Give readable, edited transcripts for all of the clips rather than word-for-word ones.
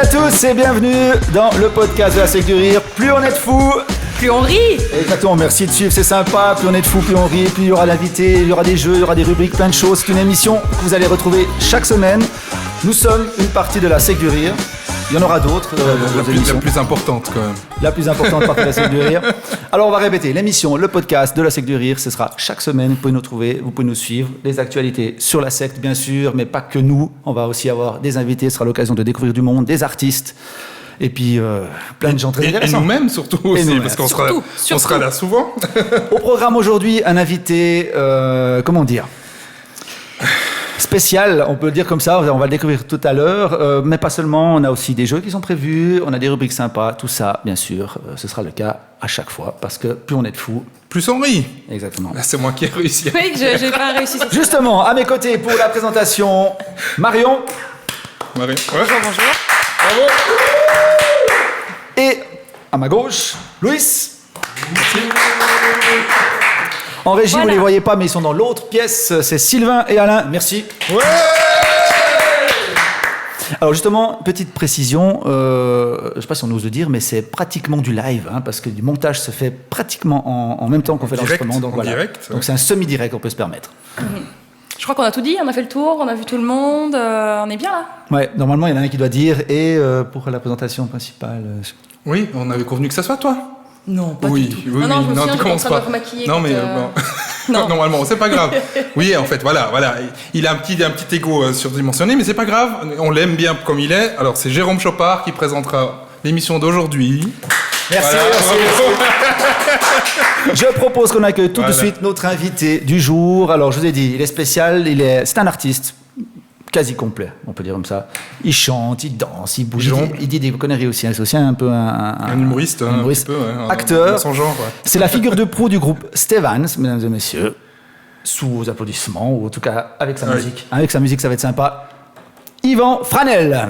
à tous et bienvenue dans le podcast de la Secte du Rire. Plus on est de fous, plus on rit. Exactement, merci de suivre, c'est sympa. Plus on est de fous, plus on rit. Puis il y aura l'invité, il y aura des jeux, il y aura des rubriques, plein de choses. C'est une émission que vous allez retrouver chaque semaine. Nous sommes une partie de la Secte du Rire. Il y en aura d'autres. La plus importante quand même. La plus importante partie de la Secte du Rire. Alors on va répéter, l'émission, le podcast de la Secte du Rire, ce sera chaque semaine. Vous pouvez nous trouver, vous pouvez nous suivre. Les actualités sur la secte bien sûr, mais pas que nous. On va aussi avoir des invités, ce sera l'occasion de découvrir du monde, des artistes. Et puis plein de gens très intéressants. Et nous-mêmes surtout aussi, parce qu'on sera là souvent. Au programme aujourd'hui, un invité, comment dire, spécial, on peut le dire comme ça, on va le découvrir tout à l'heure, mais pas seulement, on a aussi des jeux qui sont prévus, on a des rubriques sympas, tout ça, bien sûr, ce sera le cas à chaque fois, parce que plus on est de fous, plus on rit. Exactement. Là, c'est moi qui ai réussi. Oui, j'ai pas réussi. Justement, à mes côtés pour la présentation, Marion. Marie. Ouais. Bonjour. Bravo. Et à ma gauche, Louis. Merci. En régie, voilà. Vous ne les voyez pas, mais ils sont dans l'autre pièce. C'est Sylvain et Alain. Merci. Ouais. Alors justement, petite précision, je ne sais pas si on ose le dire, mais c'est pratiquement du live, hein, parce que du montage se fait pratiquement en même temps qu'on fait l'enregistrement. Donc voilà. Direct, ouais. Donc c'est un semi-direct, on peut se permettre. Je crois qu'on a tout dit, on a fait le tour, on a vu tout le monde, on est bien là. Ouais, normalement il y en a un qui doit dire, et pour la présentation principale... Oui, on avait convenu que ça soit toi. Non, pas oui, du tout. Oui, non, je me non, souviens, tu commences pas. Non, mais non. Normalement, c'est pas grave. Oui, en fait, voilà. Il a un petit ego surdimensionné, mais c'est pas grave. On l'aime bien comme il est. Alors, c'est Jérôme Chopard qui présentera l'émission d'aujourd'hui. Merci, voilà, merci. Je propose qu'on accueille tout de suite notre invité du jour. Alors, je vous ai dit, il est spécial. C'est un artiste quasi complet, on peut dire comme ça. Il chante, il danse, il bouge, il dit des conneries aussi. C'est aussi un peu un humoriste, un humoriste, peu, ouais, acteur. Dans son genre. Ouais. C'est la figure de proue du groupe Stevans, mesdames et messieurs, sous vos applaudissements, ou en tout cas avec sa musique. Avec sa musique, ça va être sympa. Yvan Franel.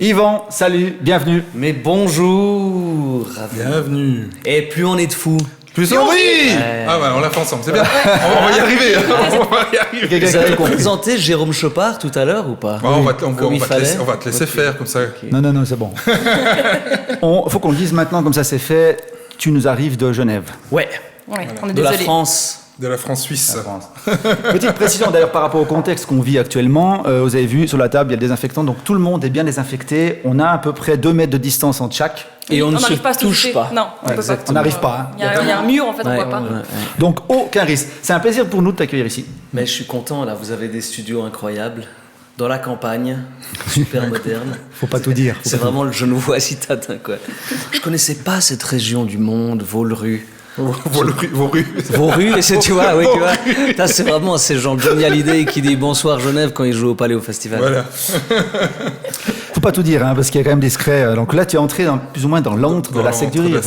Yvan, salut, bienvenue. Mais bonjour. Bienvenue. Et plus on est de fous. Plus on rit. Ah bah on l'a fait ensemble, c'est bien. On va y arriver. Vous avez présenté Jérôme Chopard tout à l'heure ou pas? On va te laisser faire comme ça. Okay. Non, c'est bon. Faut qu'on le dise maintenant, comme ça c'est fait. Tu nous arrives de Genève. Ouais, voilà. On est de désolé. La France. De la France suisse. Petite précision d'ailleurs par rapport au contexte qu'on vit actuellement. Vous avez vu sur la table, il y a le désinfectant. Donc tout le monde est bien désinfecté. On a à peu près 2 mètres de distance entre chaque. Et on ne se pas touche pas. Non, on peut pas. On n'arrive pas. Il y a un mur en fait, on voit pas. Ouais. Donc aucun risque. C'est un plaisir pour nous de t'accueillir ici. Mais je suis content là, vous avez des studios incroyables. Dans la campagne, super moderne. Faut pas tout dire. C'est vraiment le Genevois citadin quoi. Je connaissais pas cette région du monde, Vaulru. Vos rues, et c'est, tu vois, oui, tu vois. Là, c'est vraiment ces gens Johnny Hallyday qui dit bonsoir Genève quand il joue au Palais au Festival. Voilà. Faut pas tout dire, hein, parce qu'il y a quand même des secrets. Donc là, tu es entré plus ou moins dans l'antre de la Secte du Rire.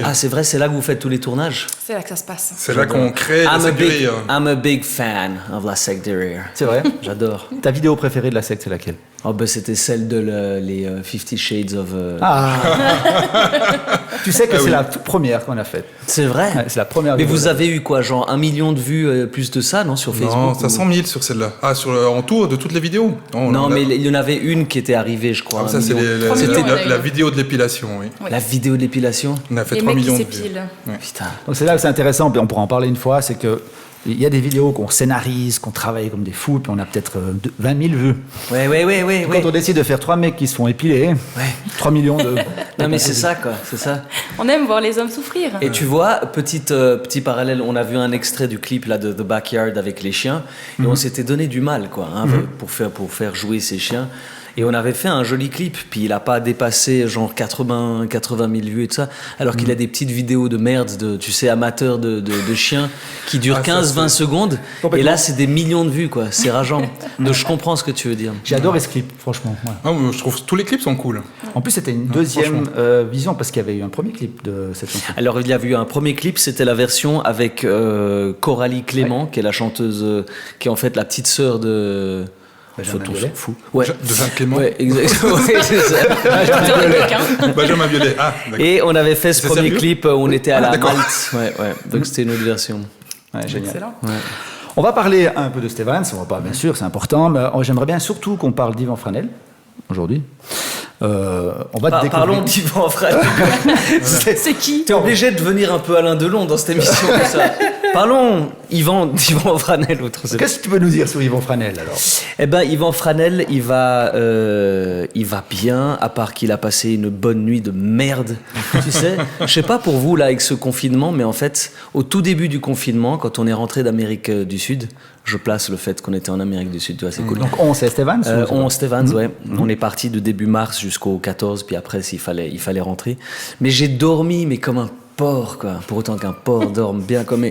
Ah, c'est vrai, c'est là que vous faites tous les tournages. C'est là que ça se passe. C'est là qu'on crée la Secte du Rire. I'm a big fan of la Secte du Rire. C'est vrai. J'adore. Ta vidéo préférée de la secte, c'est laquelle? Oh ben c'était celle de les 50 Shades of... Ah. Tu sais que c'est la toute première qu'on a faite. C'est vrai. Ouais, c'est la première. Mais vous avez eu quoi, genre 1 million de vues, plus de ça, non, sur Facebook? Non, 500 000 sur celle-là. Ah, en tout, de toutes les vidéos? Non, mais il y en avait une qui était arrivée, je crois. Ah, ça, c'est la vidéo de l'épilation, oui. La vidéo de l'épilation? On a fait 3 millions de vues. Ouais. Putain. Donc c'est là que c'est intéressant, puis on pourra en parler une fois, c'est que Il y a des vidéos qu'on scénarise, qu'on travaille comme des fous, puis on a peut-être 20 000 vues. Ouais. Quand on décide de faire 3 mecs qui se font épiler, 3 millions de... Non, mais c'est ça, quoi. C'est ça. On aime voir les hommes souffrir. Et tu vois, petit parallèle, on a vu un extrait du clip là, de The Backyard avec les chiens, et on s'était donné du mal, quoi, hein, pour faire jouer ces chiens. Et on avait fait un joli clip, puis il n'a pas dépassé genre 80 000 vues et tout ça, alors qu'il a des petites vidéos de merde, tu sais, amateurs de chiens, qui durent 15-20 secondes, et là c'est des millions de vues, quoi, c'est rageant. Donc je comprends ce que tu veux dire. J'ai adoré ce clip, franchement. Ouais. Ah, je trouve que tous les clips sont cool. En plus, c'était une deuxième vision, parce qu'il y avait eu un premier clip de cette chanson. Alors il y avait eu un premier clip, c'était la version avec Coralie Clément, qui est la chanteuse, qui est en fait la petite sœur de... Benjamin Photo, Biolay. fou. Ouais. De Jean Clément. Ouais, exactement. Ouais, c'est ça. Benjamin Biolay. Ah, d'accord. Et on avait fait ce C'est premier sérieux clip, on était à la d'accord. Malte. Ouais. Donc c'était une autre version. Ouais, génial. Excellent. On va parler un peu de Stevens, on va pas, bien sûr, c'est important, mais j'aimerais bien surtout qu'on parle d'Yvan Franel aujourd'hui. On va découvrir... Parlons d'Yvan Franel. C'est qui? T'es obligé de devenir un peu Alain Delon dans cette émission. Ça. Parlons d'Yvan Franel. Qu'est-ce que tu peux nous dire sur Yvan Franel alors? Eh ben, Yvan Franel, il va bien, à part qu'il a passé une bonne nuit de merde. Tu sais, je sais pas pour vous là avec ce confinement, mais en fait, au tout début du confinement, quand on est rentré d'Amérique du Sud, je place le fait qu'on était en Amérique du Sud, tu vois, c'est cool. Donc on, c'est Stevens On Stevens, ouais. On est parti de début mars jusqu'au 14, puis après, il fallait rentrer. Mais j'ai dormi, mais comme un porc, quoi. Pour autant qu'un porc dorme bien comme...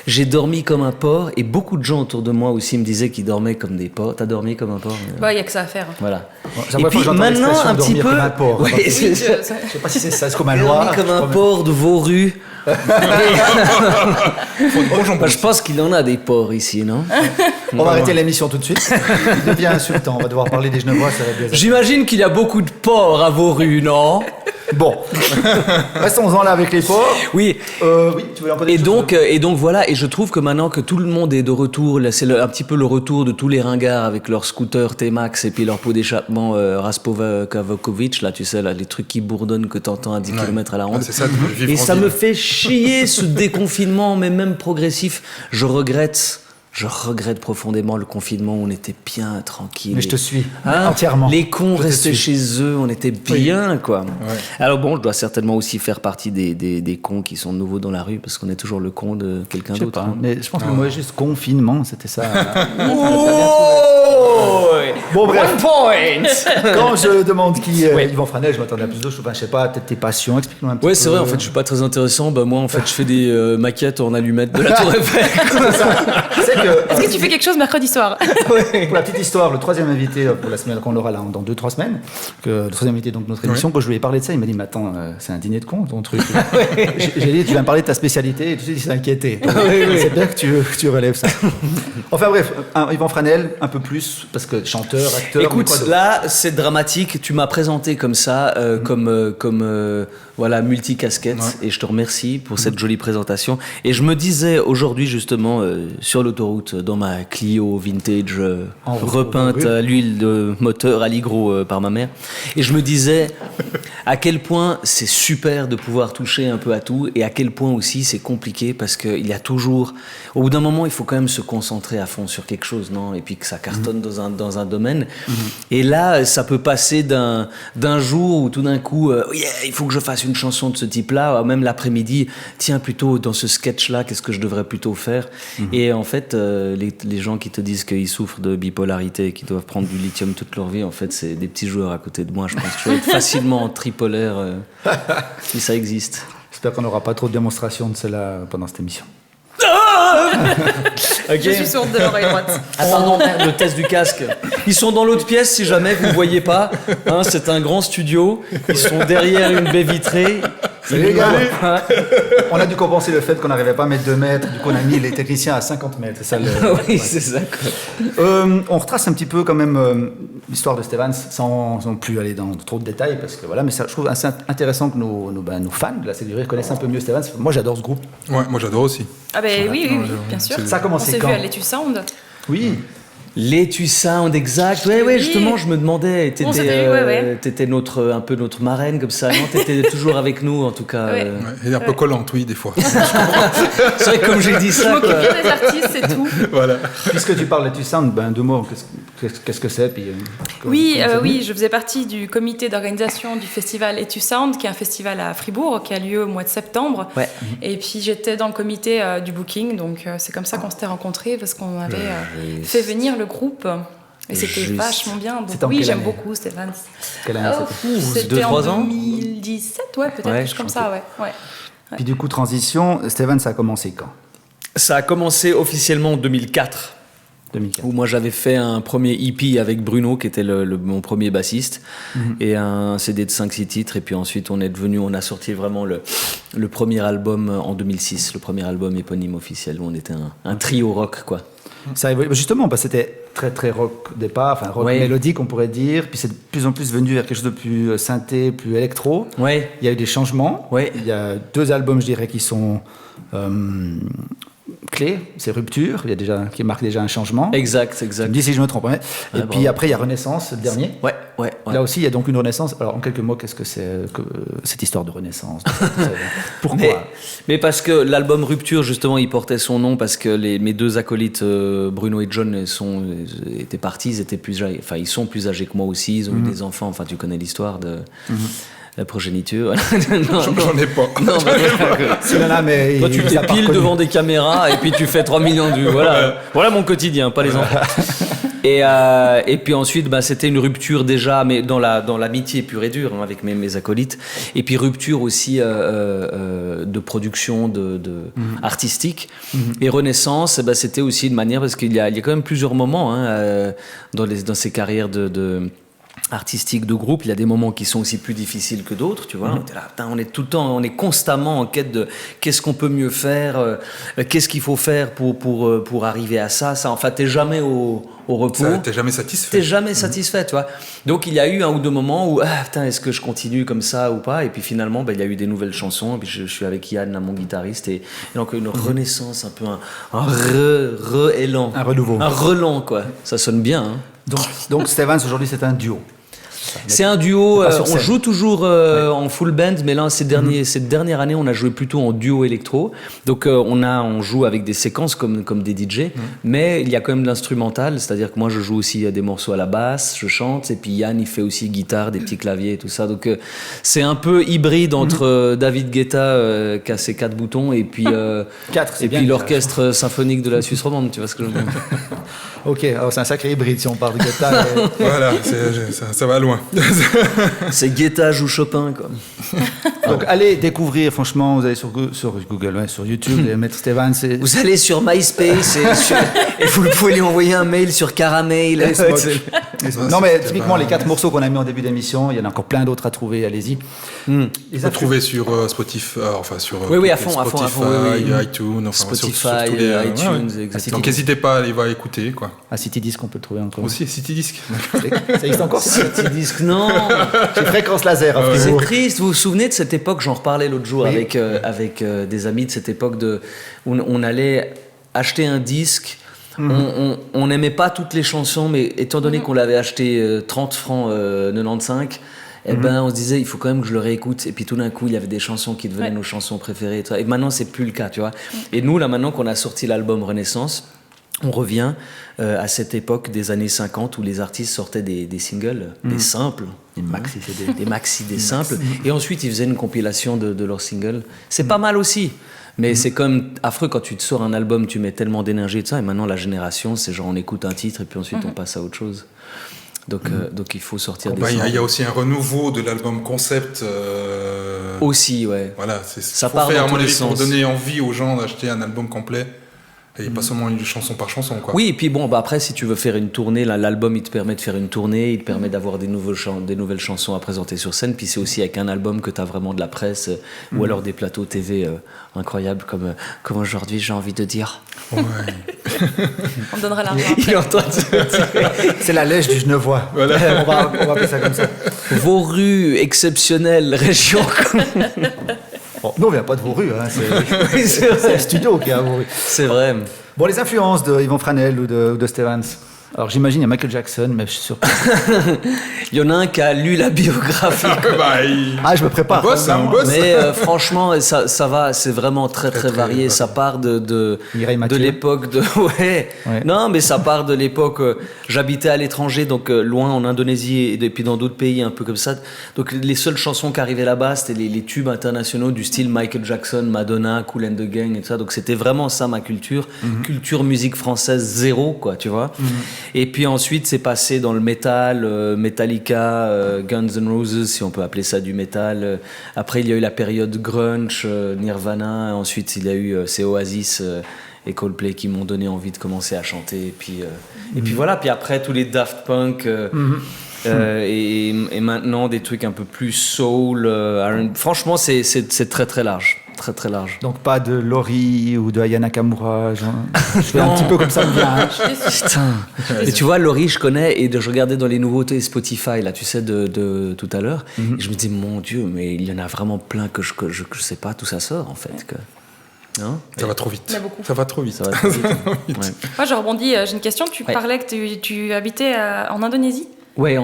J'ai dormi comme un porc, et beaucoup de gens autour de moi aussi me disaient qu'ils dormaient comme des porcs. T'as dormi comme un porc? Bah, il n'y a que ça à faire. Voilà. Ça Et va, puis faut que j'entende maintenant, l'expression un petit dormir peu... comme un porc. Ouais, Oui, c'est ça. Je sais pas si c'est ça, c'est comme un J'ai loir. dormi comme un porc de Vauru. Bah, je pense qu'il en a des porcs ici, non? On va arrêter l'émission tout de suite. Il devient insultant, on va devoir parler des Genevois, ça va être désagréable. J'imagine qu'il y a beaucoup de porcs à Vauru, non? Bon, restons-en là avec les porcs. Oui. Oui, tu voulais encore dire Et donc voilà, et je trouve que maintenant que tout le monde est de retour, là, c'est un petit peu le retour de tous les ringards avec leur scooter T-Max et puis leur pot d'échappement Raspovakovic, là tu sais, là, les trucs qui bourdonnent que t'entends à 10 km à la ronde. C'est ça, de vivre Et en ça ville. me fait chier ce déconfinement, mais même progressif. Je regrette profondément le confinement où on était bien tranquille. Mais je te suis Hein, entièrement. Les cons Je te restaient suis. chez eux, on était bien, quoi. Ouais. Alors bon, je dois certainement aussi faire partie des cons qui sont nouveaux dans la rue, parce qu'on est toujours le con de quelqu'un Je sais d'autre. pas, hein. mais je pense que moi juste confinement, c'était ça. Bon, bref. One point. Quand je demande qui Yvan Franel, je m'attendais à plus d'autres choses. Enfin, je sais pas, peut-être tes passions, explique-nous un petit peu. Ouais, c'est vrai, en fait, je suis pas très intéressant. Bah, moi, en fait, je fais des maquettes en allumettes de la Tour Eiffel. Tu sais que, Est-ce que tu fais quelque chose mercredi soir? pour la petite histoire, le troisième invité pour la semaine qu'on aura là dans 2-3 semaines, le troisième invité donc notre émission, quand je lui ai parlé de ça, il m'a dit, mais attends, c'est un dîner de con ton truc. J'ai dit, tu viens me parler de ta spécialité et tout de suite il s'est inquiété. C'est bien que tu relèves ça. Enfin bref, Yvan Franel, un peu plus, parce que chanteur, acteur. mais Écoute, quoi d'autre là, c'est dramatique. Tu m'as présenté comme ça, comme voilà, multicasquette, et je te remercie pour cette jolie présentation. Et je me disais aujourd'hui, justement, sur l'autoroute, dans ma Clio vintage, repeinte à l'huile de moteur à l'hydro par ma mère, et je me disais à quel point c'est super de pouvoir toucher un peu à tout, et à quel point aussi c'est compliqué, parce qu'il y a toujours, au bout d'un moment, il faut quand même se concentrer à fond sur quelque chose, non? Et puis que ça cartonne dans un domaine. Et là, ça peut passer d'un jour où tout d'un coup, yeah, il faut que je fasse une chanson de ce type-là, même l'après-midi, tiens, plutôt dans ce sketch-là, qu'est-ce que je devrais plutôt faire? Et en fait, les gens qui te disent qu'ils souffrent de bipolarité et qu'ils doivent prendre du lithium toute leur vie, en fait, c'est des petits joueurs à côté de moi. Je pense que je vais être facilement tripolaire si ça existe. J'espère qu'on n'aura pas trop de démonstrations de cela pendant cette émission. Je suis sourde de l'oreille droite. Ah pardon, merde, le test du casque. Ils sont dans l'autre pièce si jamais vous ne voyez pas. Hein, c'est un grand studio. Ils sont derrière une baie vitrée. Salut les gars. On a dû compenser le fait qu'on n'arrivait pas à mettre 2 mètres, du coup on a mis les techniciens à 50 mètres. C'est ça le... Oui, c'est ça. Quoi. On retrace un petit peu quand même l'histoire de Stevens sans plus aller dans trop de détails, parce que voilà, mais ça, je trouve assez intéressant que nos fans de la Secte du Rire connaissent un peu mieux Stevens. Moi j'adore ce groupe. Ouais, moi j'adore aussi. Ah ben oui, bien sûr. Ça a commencé On s'est quand vu à l'Etu Sound. Oui. Les Tu Sound, exact. Ouais, Oui. justement, je me demandais, On s'était vu, t'étais un peu notre marraine comme ça, non? T'étais toujours avec nous, en tout cas. Ouais. Ouais, elle est un peu collante, oui, des fois. C'est vrai que comme j'ai dit Je ça, m'occupe quoi. bien des artistes, c'est tout. Voilà. Puisque tu parles de Tu Sound, ben, 2 mots, qu'est-ce que c'est puis, Oui, comment c'est venu oui, je faisais partie du comité d'organisation du festival Etu Sound, qui est un festival à Fribourg, qui a lieu au mois de septembre. Ouais. Et puis j'étais dans le comité du booking, donc c'est comme ça qu'on s'était rencontrés, parce qu'on avait fait venir le groupe. Et c'était Juste. vachement bien. Donc C'était en oui, quelle j'aime année beaucoup Stéphane. Quelle année c'était C'était 2-3 en ans 2017, ouais, peut-être, Ouais, quelque chose comme ça, ouais. Puis du coup, transition, Stéphane, ça a commencé quand Ça a commencé officiellement en 2004. 2004. Où moi j'avais fait un premier EP avec Bruno qui était mon premier bassiste et un CD de 5-6 titres et puis ensuite on a sorti vraiment le premier album en 2006, le premier album éponyme officiel où on était un trio rock quoi. Ça a évolué. Justement, parce que c'était très très rock au départ, enfin rock Ouais. mélodique on pourrait dire, puis c'est de plus en plus venu vers quelque chose de plus synthé, plus électro. Ouais. Il y a eu des changements. Ouais. Il y a 2 albums, je dirais, qui sont clés. C'est Rupture, qui marque déjà un changement. Exact. Tu me dis si je me trompe. Hein. Et Ouais, puis bravo. après, il y a Renaissance, le dernier. Ouais. Là aussi, il y a donc une renaissance. Alors, en quelques mots, qu'est-ce que c'est que cette histoire de renaissance Pourquoi Mais parce que l'album Rupture, justement, il portait son nom parce que mes 2 acolytes, Bruno et John, étaient partis, ils sont plus âgés que moi aussi, ils ont eu des enfants, enfin tu connais l'histoire de la progéniture. Non, J'en ai pas. non, Si, là, mais toi tu il a pas t'épiles reconnu. devant des caméras et puis tu fais 3 millions de vues. Voilà mon quotidien, pas les enfants. Et puis ensuite, c'était une rupture déjà, mais dans l'amitié pure et dure avec mes acolytes. Et puis rupture aussi de production artistique. Et Renaissance, c'était aussi une manière parce qu'il y a quand même plusieurs moments dans ces carrières artistique de groupe, il y a des moments qui sont aussi plus difficiles que d'autres, tu vois. On était là, putain, on est tout le temps, on est constamment en quête de qu'est-ce qu'on peut mieux faire, qu'est-ce qu'il faut faire pour arriver à ça. Enfin, t'es jamais au repos. T'es jamais satisfait. T'es jamais satisfait, tu vois. Donc il y a eu 1 ou 2 moments où putain, est-ce que je continue comme ça ou pas. Et puis finalement, il y a eu des nouvelles chansons. Et puis je suis avec Yann, là, mon guitariste, et donc une renaissance, un peu un élan, Un renouveau. un relan, quoi. Ça sonne bien. Hein. Donc Stéphane, aujourd'hui, c'est un duo. C'est un duo, pas sur on scène. joue toujours en full band, mais là, cette dernière année, on a joué plutôt en duo électro. Donc, on joue avec des séquences comme des DJ, mais il y a quand même de l'instrumental, c'est-à-dire que moi, je joue aussi des morceaux à la basse, je chante, et puis Yann, il fait aussi guitare, des petits claviers et tout ça. Donc, c'est un peu hybride entre David Guetta, qui a ses 4 boutons, et puis, 4, c'est et bien, puis ça. l'orchestre symphonique de la Suisse romande, tu vois ce que je veux dire. Ok, alors c'est un sacré hybride si on parle de guitare. Voilà, ça va loin. C'est Guetta joue Chopin, quoi. Donc allez découvrir, franchement, vous allez sur Google, ouais, sur YouTube, vous allez mettre Stéphane. Vous allez sur MySpace et vous pouvez lui envoyer un mail sur Caramail. Non mais typiquement les 4 morceaux qu'on a mis en début d'émission, il y en a encore plein d'autres à trouver, allez-y. Il faut trouver sur Spotify, sur Oui, à fond, Spotify, oui. iTunes, enfin, Spotify, sur tous les, iTunes, ouais. exactement. Donc n'hésitez pas à aller voir écouter, quoi. À City Disc, on peut le trouver encore. Aussi, City Disc. Ça existe encore ça City Disc, non. Chez Fréquence Laser, à C'est Fribourg. triste. Vous vous souvenez de cette époque? J'en reparlais l'autre jour Oui. avec des amis de cette époque où on allait acheter un disque. On n'aimait pas toutes les chansons, mais étant donné qu'on l'avait acheté 30 francs 95, on se disait il faut quand même que je le réécoute. Et puis tout d'un coup, il y avait des chansons qui devenaient nos chansons préférées. Et maintenant, c'est plus le cas, tu vois. Et nous, là, maintenant qu'on a sorti l'album Renaissance, on revient à cette époque des années 50 où les artistes sortaient des singles, des simples, Des maxi CD. des maxi, des simples, et ensuite ils faisaient une compilation de leurs singles. C'est pas mal aussi, mais c'est quand même affreux quand tu te sors un album, tu mets tellement d'énergie et de ça, et maintenant la génération, c'est genre on écoute un titre et puis ensuite on passe à autre chose. Donc il faut sortir des Il y singles. a aussi un renouveau de l'album concept. Aussi, ouais. Voilà, Ça faut part faire, dans à mon tous les avis, pour sens. donner envie aux gens d'acheter un album complet. Et pas seulement une chanson par chanson, quoi. Oui, et puis bon, après, si tu veux faire une tournée, l'album, il te permet de faire une tournée, il te permet d'avoir des nouvelles chansons à présenter sur scène, puis c'est aussi avec un album que tu as vraiment de la presse, ou alors des plateaux TV incroyables, comme aujourd'hui, j'ai envie de dire. Ouais. On donnera l'argent. Il est en train de se dire, C'est la lèche du Genevois. Voilà. on va appeler ça comme ça. vos rues exceptionnelles, région. Bon, nous, on vient pas de vos rues, hein, Oui, c'est vrai. c'est le studio qui est à vos rues. C'est vrai. Bon, les influences de Yvon Franel ou de Stevens. Alors j'imagine, il y a Michael Jackson, mais je suis sûr. Il y en a un qui a lu la biographie. Je me prépare. On bosse. Mais franchement, ça va, c'est vraiment très varié. Ça part de l'époque de... Ouais. Non, mais ça part de l'époque... j'habitais à l'étranger, donc loin en Indonésie et puis dans d'autres pays un peu comme ça. Donc les seules chansons qui arrivaient là-bas, c'était les tubes internationaux du style Michael Jackson, Madonna, Kool and the Gang et tout ça. Donc c'était vraiment ça ma culture. Culture musique française zéro, quoi, tu vois. Et puis ensuite, c'est passé dans le métal, Metallica, Guns N' Roses, si on peut appeler ça du métal. Après, il y a eu la période grunge, Nirvana. Ensuite, il y a eu c'est Oasis et Coldplay qui m'ont donné envie de commencer à chanter. Et puis voilà. Puis après, tous les Daft Punk. Et maintenant, des trucs un peu plus soul. Franchement, c'est très large. Très large. Donc pas de Laurie ou de Aya Nakamura, je fais un petit peu comme ça. Putain. Et tu vois, Laurie, je connais et je regardais dans les nouveautés Spotify, là, tu sais, de tout à l'heure. Et je me dis, mon Dieu, mais il y en a vraiment plein que je sais pas d'où ça sort, en fait. Non, ça va trop vite. Il y a beaucoup. Ça va trop vite. Ouais. Moi, je rebondis. J'ai une question. Tu parlais que tu habitais en Indonésie. Ouais.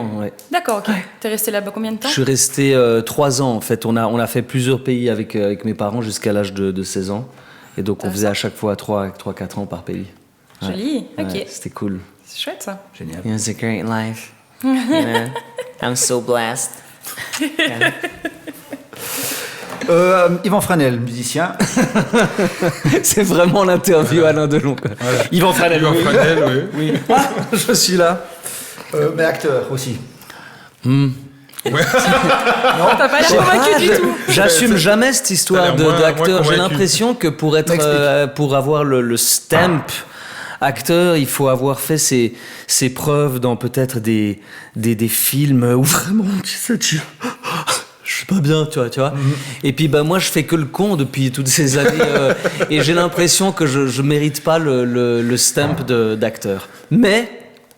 D'accord, ok. Ouais. T'es resté là-bas combien de temps? Je suis resté 3 ans en fait. On a fait plusieurs pays avec mes parents jusqu'à l'âge de 16 ans. Et donc on faisait à chaque fois 3-4 ans par pays. Joli, ok. Ouais, c'était cool. C'est chouette ça. Génial. It's a great life. You know? I'm so blessed. Yvan Franel, musicien. C'est vraiment l'interview Alain Delon. Voilà. Yvan Franel, oui. Je suis là. Mais acteur aussi. Non, t'as pas l'air convaincu du tout. J'assume jamais cette histoire d'acteur. J'ai convaincu. l'impression que pour avoir le stamp acteur, il faut avoir fait ses preuves dans peut-être des films où vraiment, tu sais, je suis pas bien, tu vois. Et puis moi je fais que le con depuis toutes ces années et j'ai l'impression que je mérite pas le stamp d'acteur. Mais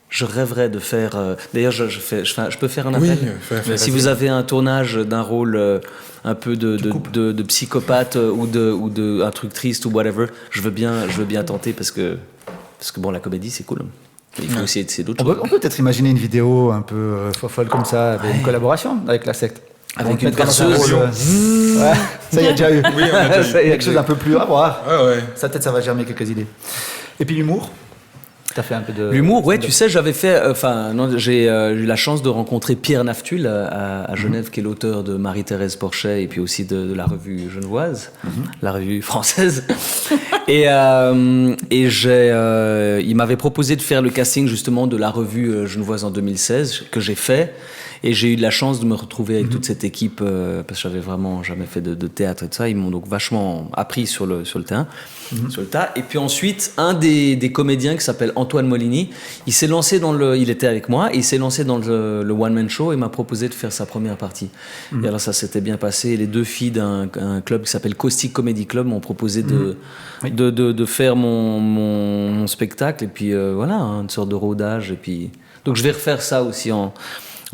je rêverais de faire. D'ailleurs, je peux faire un appel. Oui, si vous avez un tournage d'un rôle un peu de psychopathe ou de un truc triste ou whatever, je veux bien tenter parce que bon, la comédie c'est cool. Il faut aussi essayer d'autres choses. On peut peut-être imaginer une vidéo un peu folle comme ça, avec une collaboration avec la secte. Avec une perceuse. Ouais, ça y a déjà eu. Oui, on a déjà eu. Quelque chose d'un peu plus à voir. Ouais. Ça peut-être ça va germer quelques idées. Et puis l'humour. T'as fait un peu de... L'humour, ouais, tu sais, j'avais fait... j'ai eu la chance de rencontrer Pierre Naftul à Genève, qui est l'auteur de Marie-Thérèse Porchet et puis aussi de la revue genevoise, la revue française. Et il m'avait proposé de faire le casting justement de la revue genevoise en 2016, que j'ai fait. Et j'ai eu de la chance de me retrouver avec toute cette équipe, parce que j'avais vraiment jamais fait de théâtre et tout ça. Ils m'ont donc vachement appris sur le terrain, sur le tas. Et puis ensuite, un des comédiens qui s'appelle Antoine Molini, il était avec moi, et il s'est lancé dans le one-man show et m'a proposé de faire sa première partie. Et alors ça s'était bien passé. Les 2 filles d'un club qui s'appelle Caustic Comedy Club m'ont proposé de faire mon spectacle. Et puis voilà, une sorte de rodage. Et puis... Donc je vais refaire ça aussi en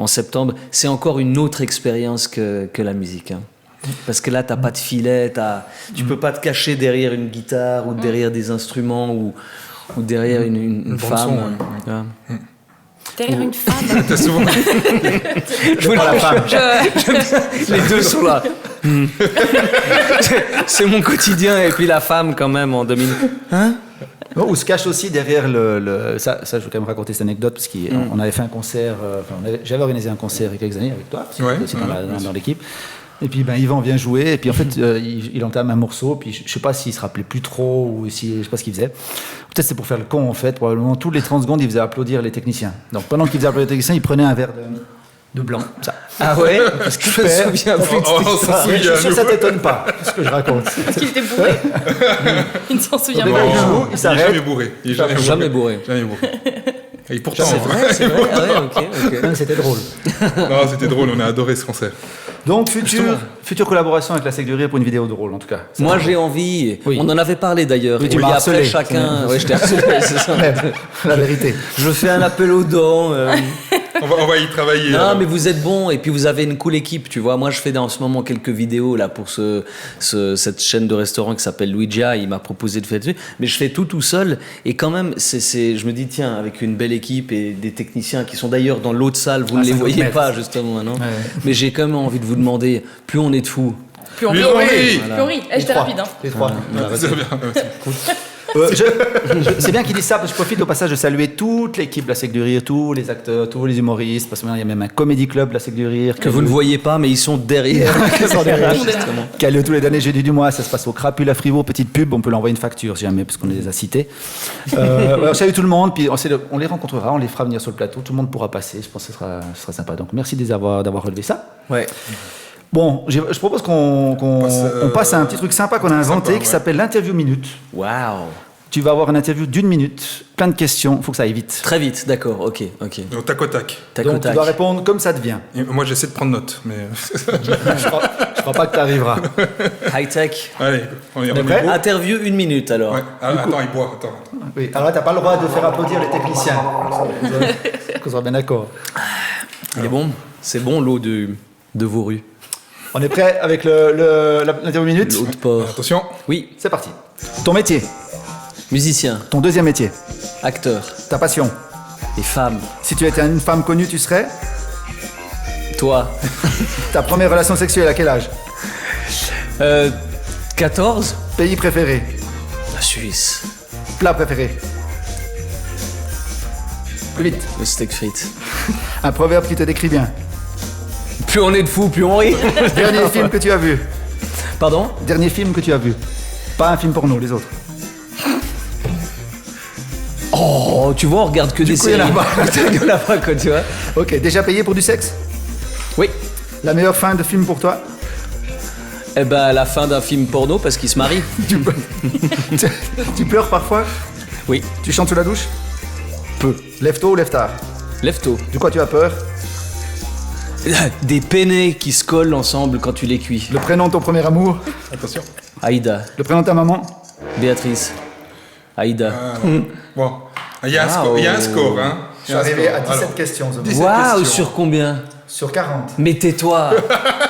septembre. C'est encore une autre expérience que la musique. Hein. Parce que là, t'as pas de filet, tu peux pas te cacher derrière une guitare ou derrière des instruments ou derrière une femme. Son, Derrière une femme. T'as souvent... Je la femme. Les deux sont là. C'est mon quotidien. Et puis la femme, quand même, en 2000. Hein? Ou se cache aussi derrière ça, je veux quand même raconter cette anecdote parce qu'on avait fait un concert, j'avais organisé un concert il y a quelques années avec toi, aussi dans l'équipe. Et puis Yvan vient jouer et puis en fait il entame un morceau, puis je sais pas s'il se rappelait plus trop ou je sais pas ce qu'il faisait. Peut-être c'est pour faire le con en fait, probablement tous les 30 secondes il faisait applaudir les techniciens. Donc pendant qu'il faisait applaudir les techniciens, il prenait un verre de blanc, ça. Ah ouais? Parce que je me souviens plus de cette histoire. Je suis sûr que ça t'étonne pas, ce que je raconte. Parce qu'il était bourré. Il ne s'en souvient pas. pas. Il Il est s'arrête. jamais bourré. Jamais bourré. Et pourtant... C'est vrai? Ah ouais, ok. Non, c'était drôle. Non, c'était drôle, on a adoré ce concert. Donc, future collaboration avec la Secte du Rire pour une vidéo drôle, en tout cas. Moi, j'ai envie. Oui. On en avait parlé d'ailleurs. Oui, tu On m'as dit harcelé. après chacun. Ouais, je t'ai harcelé, c'est ça. La vérité. Je fais un appel aux dons. On va y travailler. Non, mais vous êtes bon et puis vous avez une cool équipe, tu vois. Moi, je fais en ce moment quelques vidéos là pour cette chaîne de restaurant qui s'appelle Luigia. Il m'a proposé de faire dessus, mais je fais tout seul. Et quand même, je me dis tiens, avec une belle équipe et des techniciens qui sont d'ailleurs dans l'autre salle, vous ne les voyez pas justement maintenant. Ouais. Mais j'ai quand même envie de vous demander, plus on est de fous. Plus on rit. Plus on rit. J'étais rapide. Hein. Les trois. C'est bien. C'est bien qu'ils disent ça, parce que je profite au passage de saluer toute l'équipe de la Sec du Rire, tous les acteurs, tous les humoristes, parce que maintenant il y a même un comédie club de la Sec du Rire. Que vous ne voyez pas, mais ils sont derrière. Qui a lieu tous les derniers jeudis du mois, ça se passe au Crapule à Fribourg, petite pub, on peut l'envoyer une facture si jamais, parce qu'on les a cités. On salue tout le monde, puis on les rencontrera, on les fera venir sur le plateau, tout le monde pourra passer, je pense que ce sera sympa. Donc merci d'avoir relevé ça. Ouais. Bon, je propose qu'on passe à un petit truc sympa qu'on a inventé qui s'appelle l'interview minute. Waouh! Tu vas avoir une interview d'1 minute, plein de questions, il faut que ça aille vite. Très vite, d'accord, ok. Donc tac au tac. Donc tu dois répondre comme ça te vient. Et moi j'essaie de prendre note, mais... je crois pas que tu arriveras. High tech. Allez, on est prêt ? Interview 1 minute alors. Ouais. Attends, il boit, attends. Oui, alors là, t'as pas le droit de faire applaudir les techniciens. Qu'on soit bien d'accord. Il est bon, c'est bon l'eau de vos rues. On est prêt avec l'interview minute ? L'eau de porc. Attention. Oui. C'est parti. Ton métier ? Musicien. Ton deuxième métier ? Acteur. Ta passion ? Les femmes. Si tu étais une femme connue, tu serais ? Toi. Ta première relation sexuelle à quel âge ? 14. Pays préféré ? La Suisse. Plat préféré ? Plus vite. Le steak frites. Un proverbe qui te décrit bien. Plus on est de fous, plus on rit. Dernier film que tu as vu ? Pardon ? Dernier film que tu as vu ? Pas un film porno, les autres. Oh, tu vois, on regarde que des séries. Il y en a pas, quoi, tu vois. Ok, déjà payé pour du sexe ? Oui. La meilleure fin de film pour toi ? Eh ben, la fin d'un film porno parce qu'il se marie. Tu pleures parfois ? Oui. Tu chantes sous la douche ? Peu. Lève tôt ou lève tard ? Lève tôt. De quoi tu as peur ? Des penne qui se collent ensemble quand tu les cuis. Le prénom de ton premier amour ? Attention. Aïda. Le prénom de ta maman ? Béatrice. Aïda. Bon. Il y a un score, hein. Je suis arrivé à 17 questions. Waouh, sur combien ? Sur 40. Mais tais-toi.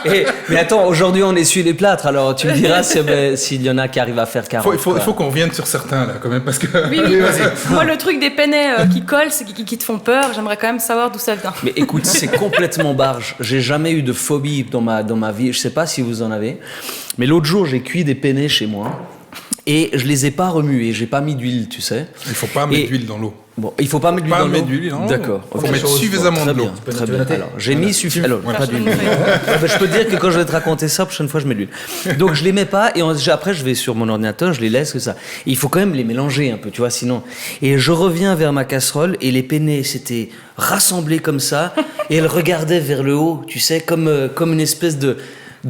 Mais attends, aujourd'hui on essuie les plâtres, alors tu me diras s'il y en a qui arrivent à faire 40. Il faut qu'on revienne sur certains là quand même parce que... Oui, vas-y. Moi le truc des pennets qui collent, qui te font peur, j'aimerais quand même savoir d'où ça vient. Mais écoute, c'est complètement barge. J'ai jamais eu de phobie dans ma vie, je sais pas si vous en avez. Mais l'autre jour j'ai cuit des penne chez moi et je les ai pas remués, j'ai pas mis d'huile, tu sais. Il faut pas mettre d'huile dans l'eau. Bon, il faut pas mettre d'huile dans l'eau. D'accord. Il faut mettre suffisamment de l'eau. Très bien. Alors, j'ai mis suffisamment. Alors, pas d'huile. Je peux te dire que quand je vais te raconter ça, la prochaine fois, je mets de l'huile. Donc, je les mets pas et après, je vais sur mon ordinateur, je les laisse que ça. Et il faut quand même les mélanger un peu, tu vois, sinon. Et je reviens vers ma casserole et les penne s'étaient rassemblés comme ça et elles regardaient vers le haut, tu sais, comme une espèce de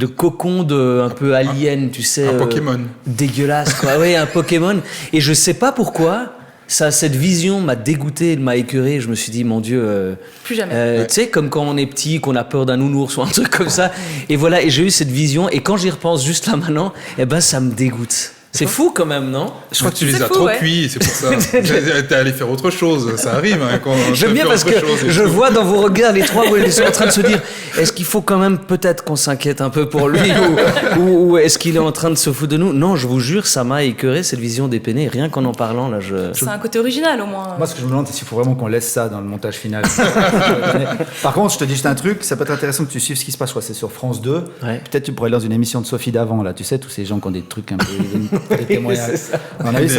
cocon un peu alien, tu sais. Un Pokémon. Dégueulasse, quoi. Oui, un Pokémon. Et je sais pas pourquoi. Cette vision m'a dégoûté, m'a écœuré. Je me suis dit, mon Dieu. Plus jamais. Tu sais, comme quand on est petit, qu'on a peur d'un nounours ou un truc comme ça. Et voilà, et j'ai eu cette vision. Et quand j'y repense juste là maintenant, eh ben, ça me dégoûte. C'est fou quand même, non ? Je crois que tu les as trop cuits, c'est pour ça. T'es allé faire autre chose, ça arrive. Hein, j'aime bien parce que je vois dans vos regards les trois, ils sont en train de se dire est-ce qu'il faut quand même peut-être qu'on s'inquiète un peu pour lui ou est-ce qu'il est en train de se foutre de nous ? Non, je vous jure, ça m'a écœuré cette vision des penne. Rien qu'en parlant, là, C'est un côté original au moins. Moi, ce que je me demande, c'est s'il faut vraiment qu'on laisse ça dans le montage final. Par contre, je te dis juste un truc, ça peut être intéressant que tu suives ce qui se passe. Je crois que c'est sur France 2. Ouais. Peut-être tu pourrais aller dans une émission de Sophie d'avant, là. Tu sais, tous ces gens qui ont des trucs un peu. Des témoignages.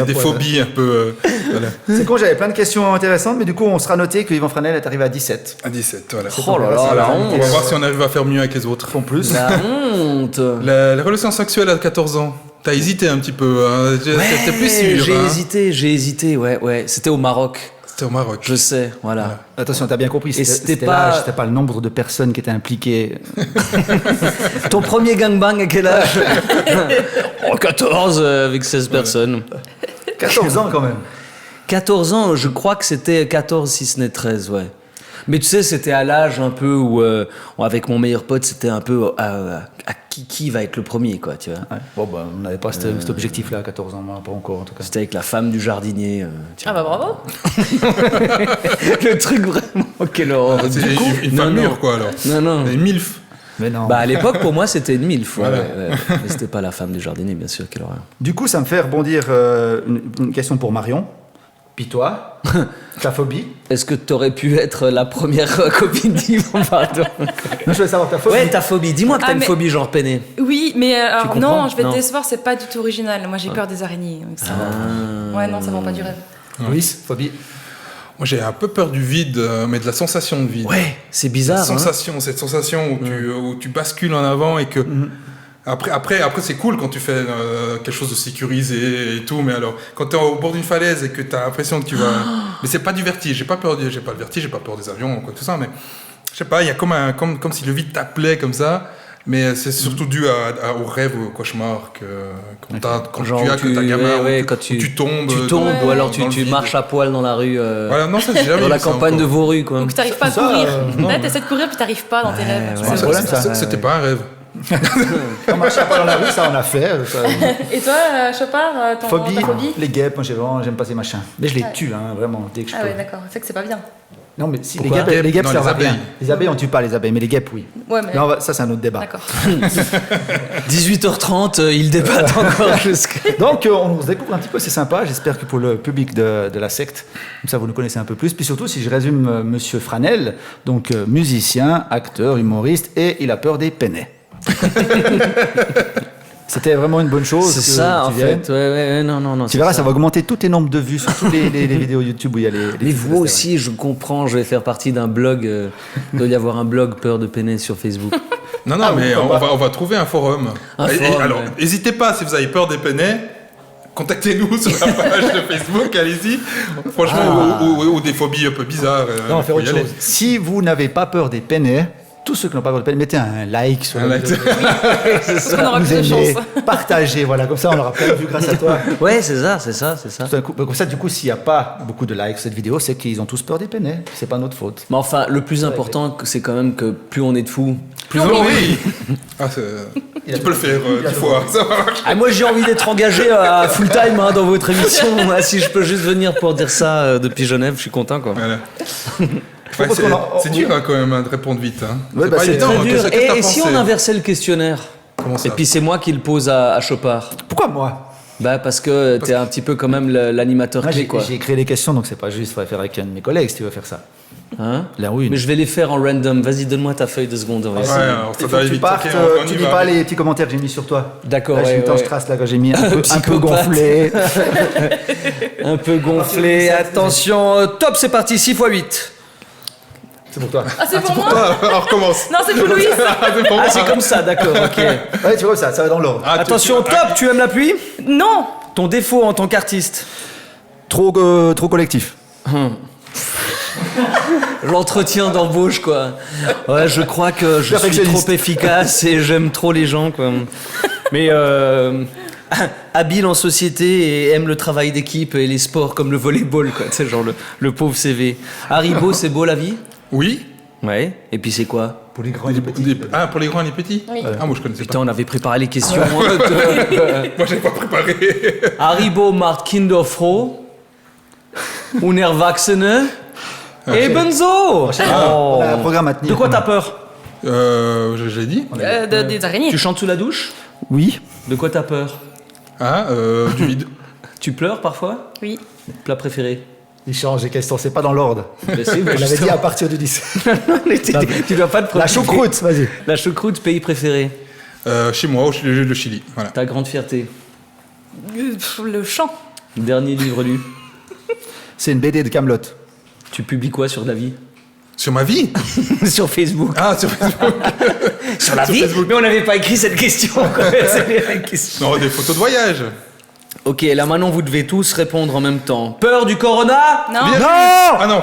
Des phobies un peu. Voilà. C'est con, j'avais plein de questions intéressantes, mais du coup, on sera noté que Yvan Franel est arrivé à 17. À 17, voilà. Oh là là, la honte. On va voir si on arrive à faire mieux avec les autres. En plus. La honte. La relation sexuelle à 14 ans. T'as hésité un petit peu. Hein. T'es plus sûr. J'ai hésité, ouais. C'était au Maroc. C'était au Maroc. Je sais, voilà. Attention, t'as bien compris. C'était pas le nombre de personnes qui étaient impliquées. Ton premier gangbang à quel âge ? 14 avec 16 personnes. 14 ans quand même. 14 ans, je crois que c'était 14 si ce n'est 13, ouais. Mais tu sais, c'était à l'âge un peu où, avec mon meilleur pote, c'était un peu à qui va être le premier, quoi, tu vois. Ouais. Bon, bah, on n'avait pas cet objectif-là à 14 ans, moi, pas encore en tout cas. C'était avec la femme du jardinier. tu Ah vois. bah bravo. Le truc vraiment, quelle horreur. C'est Du coup, une femme non, mûre, quoi, alors. non. Une milf. Mais non. Bah à l'époque, pour moi, c'était une milf. Ouais, Voilà. ouais. Mais c'était pas la femme du jardinier, bien sûr, quelle horreur. Du coup, ça me fait rebondir une question pour Marion. Puis toi, ta phobie? Est-ce que t'aurais pu être la première copine d'Yvan, pardon? Non, je veux savoir ta phobie. Ouais, ta phobie. Dis-moi que t'as Ah, une mais- phobie genre peiné. Oui, mais alors comprends non, je vais Non. te décevoir, c'est pas du tout original. Moi, j'ai peur des araignées. Donc ça... Ouais, non, ça vend pas du rêve. Louis, phobie? Moi, j'ai un peu peur du vide, mais de la sensation de vide. Ouais, c'est Cette bizarre. Hein. sensation où tu bascules en avant et que... Après, c'est cool quand tu fais quelque chose de sécurisé et tout, mais alors, quand tu es au bord d'une falaise et que tu as l'impression que tu vas... Mais c'est pas du vertige, j'ai pas le vertige, j'ai pas peur des avions ou quoi que ce soit, mais je sais pas, il y a comme si le vide t'appelait comme ça, mais c'est surtout dû au rêve, au cauchemar quand Genre, tu as que ta gamin, ouais, où quand tu tombes. Tu tombes Ouais. ou alors dans le tu vide. marches à poil dans la rue. Voilà, non, ça, j'ai jamais Dans la vu ça campagne de encore. Vauru, quoi. Ou que t'arrives pas à Ça, courir. non, Là, mais- t'essaies de courir puis t'arrives pas dans tes rêves. ouais. C'est C'est le le problème, ça. C'était pas un rêve. Quand on marchait pas dans la rue, ça on a fait. Ça. Et toi, Chopard, ta phobie Les guêpes, moi j'aime pas ces machins. Mais je les tue, hein, vraiment, dès que je Ah peux. ouais, d'accord. C'est que c'est pas bien. Non, mais si, Pourquoi les guêpes Non, servent les à rien. abeilles. Les abeilles, on tue pas les abeilles, mais les guêpes, oui. Ouais, mais. Là, ça, c'est un autre débat. D'accord. 18h30, il débatte encore jusqu'à. Donc, on se découvre un petit peu, c'est sympa. J'espère que pour le public de la secte, comme ça, vous nous connaissez un peu plus. Puis surtout, si je résume, Monsieur Franel, donc musicien, acteur, humoriste, et il a peur des pennets. C'était vraiment une bonne chose. C'est que ça, tu en viennes. fait. Ouais, non. Tu verras, ça va augmenter tous tes nombres de vues sur toutes les vidéos YouTube où il y a les Mais titres vous de aussi, je comprends, je vais faire partie d'un blog. Il doit y avoir un blog Peur de Peiné sur Facebook. Non, Ah, mais pourquoi on va trouver un forum. Un Et forum, alors, ouais. n'hésitez pas, si vous avez peur des pennets, contactez-nous sur la page de Facebook, allez-y. Franchement, ou des phobies un peu bizarres. Non, on va faire faut autre y aller. chose. Si vous n'avez pas peur des pennets, tous ceux qui n'ont pas peur des pennets, mettez un like sur Un la like. vidéo. Parce qu'on aura Vous plus de aimez, chance. partagez, voilà, comme ça on l'aura plein de vues grâce à toi. Ouais, c'est ça. Tout d'un coup, comme ça, du coup, s'il n'y a pas beaucoup de likes sur cette vidéo, c'est qu'ils ont tous peur des pennets. C'est pas notre faute. Mais enfin, le plus important, c'est quand même que plus on est de fous, plus Oh, on oui. Ah, tu peux le faire 10 fois. Ça marche. Ah, moi j'ai envie d'être engagé à full time dans votre émission. Ah, si je peux juste venir pour dire ça depuis Genève, je suis content quoi. Voilà. parce c'est qu'on en- c'est dur quand même de répondre vite. Hein. Ouais, bah, pas c'est évident. Très hein. dur. Qu'est-ce que t'as Et si pensé on inversait le questionnaire? Comment ça Et puis c'est moi qui le pose à Chopard. Pourquoi moi? Bah parce que t'es un petit peu quand même l'animateur Moi, clé quoi. j'ai créé les questions, donc c'est pas juste. Il faudrait faire avec un de mes collègues si tu veux faire ça. Hein? Là, oui. Mais je vais les faire en random. Vas-y, donne-moi ta feuille de seconde. on va Ouais, essayer. alors Il ça faut va que aller tu vite. partes, Ok, on y tu dis va. pas les petits commentaires que j'ai mis sur toi. D'accord, Là, j'ai ouais, une tanche ouais. trace là que j'ai mis un peu psychopathe. gonflé. Un peu gonflé. Attention, top, c'est parti. 6 x 8. C'est pour toi. Ah, c'est pour moi Ah, on recommence. Non, c'est pour Louis. C'est pour moi. Ah, c'est comme ça, d'accord, ok. Ouais, tu vois ça va dans l'ordre. Ah, tu- Attention, top, tu aimes la pluie? Non. Ton défaut en tant qu'artiste? Trop collectif. L'entretien d'embauche, quoi. Ouais, je crois que je suis Perfectionniste. trop efficace et j'aime trop les gens, quoi. Mais habile en société et aime le travail d'équipe et les sports comme le volleyball, quoi. Tu sais, genre le pauvre CV. Haribo, c'est beau la vie? Oui. Ouais. Et puis c'est quoi? Pour les grands et les petits. Ah, pour les grands et les petits Oui. Ah, moi je connaissais Putain, on avait préparé les questions. pas. Moi j'ai pas préparé. Haribo macht Kinder froh und Erwachsene ebenso. On a un programme à tenir. De quoi t'as peur? J'ai dit. Des araignées. Tu chantes sous la douche? Oui. De quoi t'as peur? Ah, du vide. Tu pleures parfois? Oui. Plat préféré? Il change les questions, c'est pas dans l'ordre. Bah si, On l'avait dit à partir du 10. Tu dois pas te La préoccuper. choucroute, vas-y. La choucroute, pays préféré. Chez moi, le Chili. Voilà. Ta grande fierté. Le chant. Dernier livre lu. C'est une BD de Camelot. Tu publies quoi sur la vie? Sur ma vie. Sur Facebook. Ah, sur Facebook. Sur la vie? Mais on n'avait pas écrit cette question. quoi. C'est la question. Non, des photos de voyage. Ok, là maintenant vous devez tous répondre en même temps. Peur du corona? Non. Bien. Non. Ah non.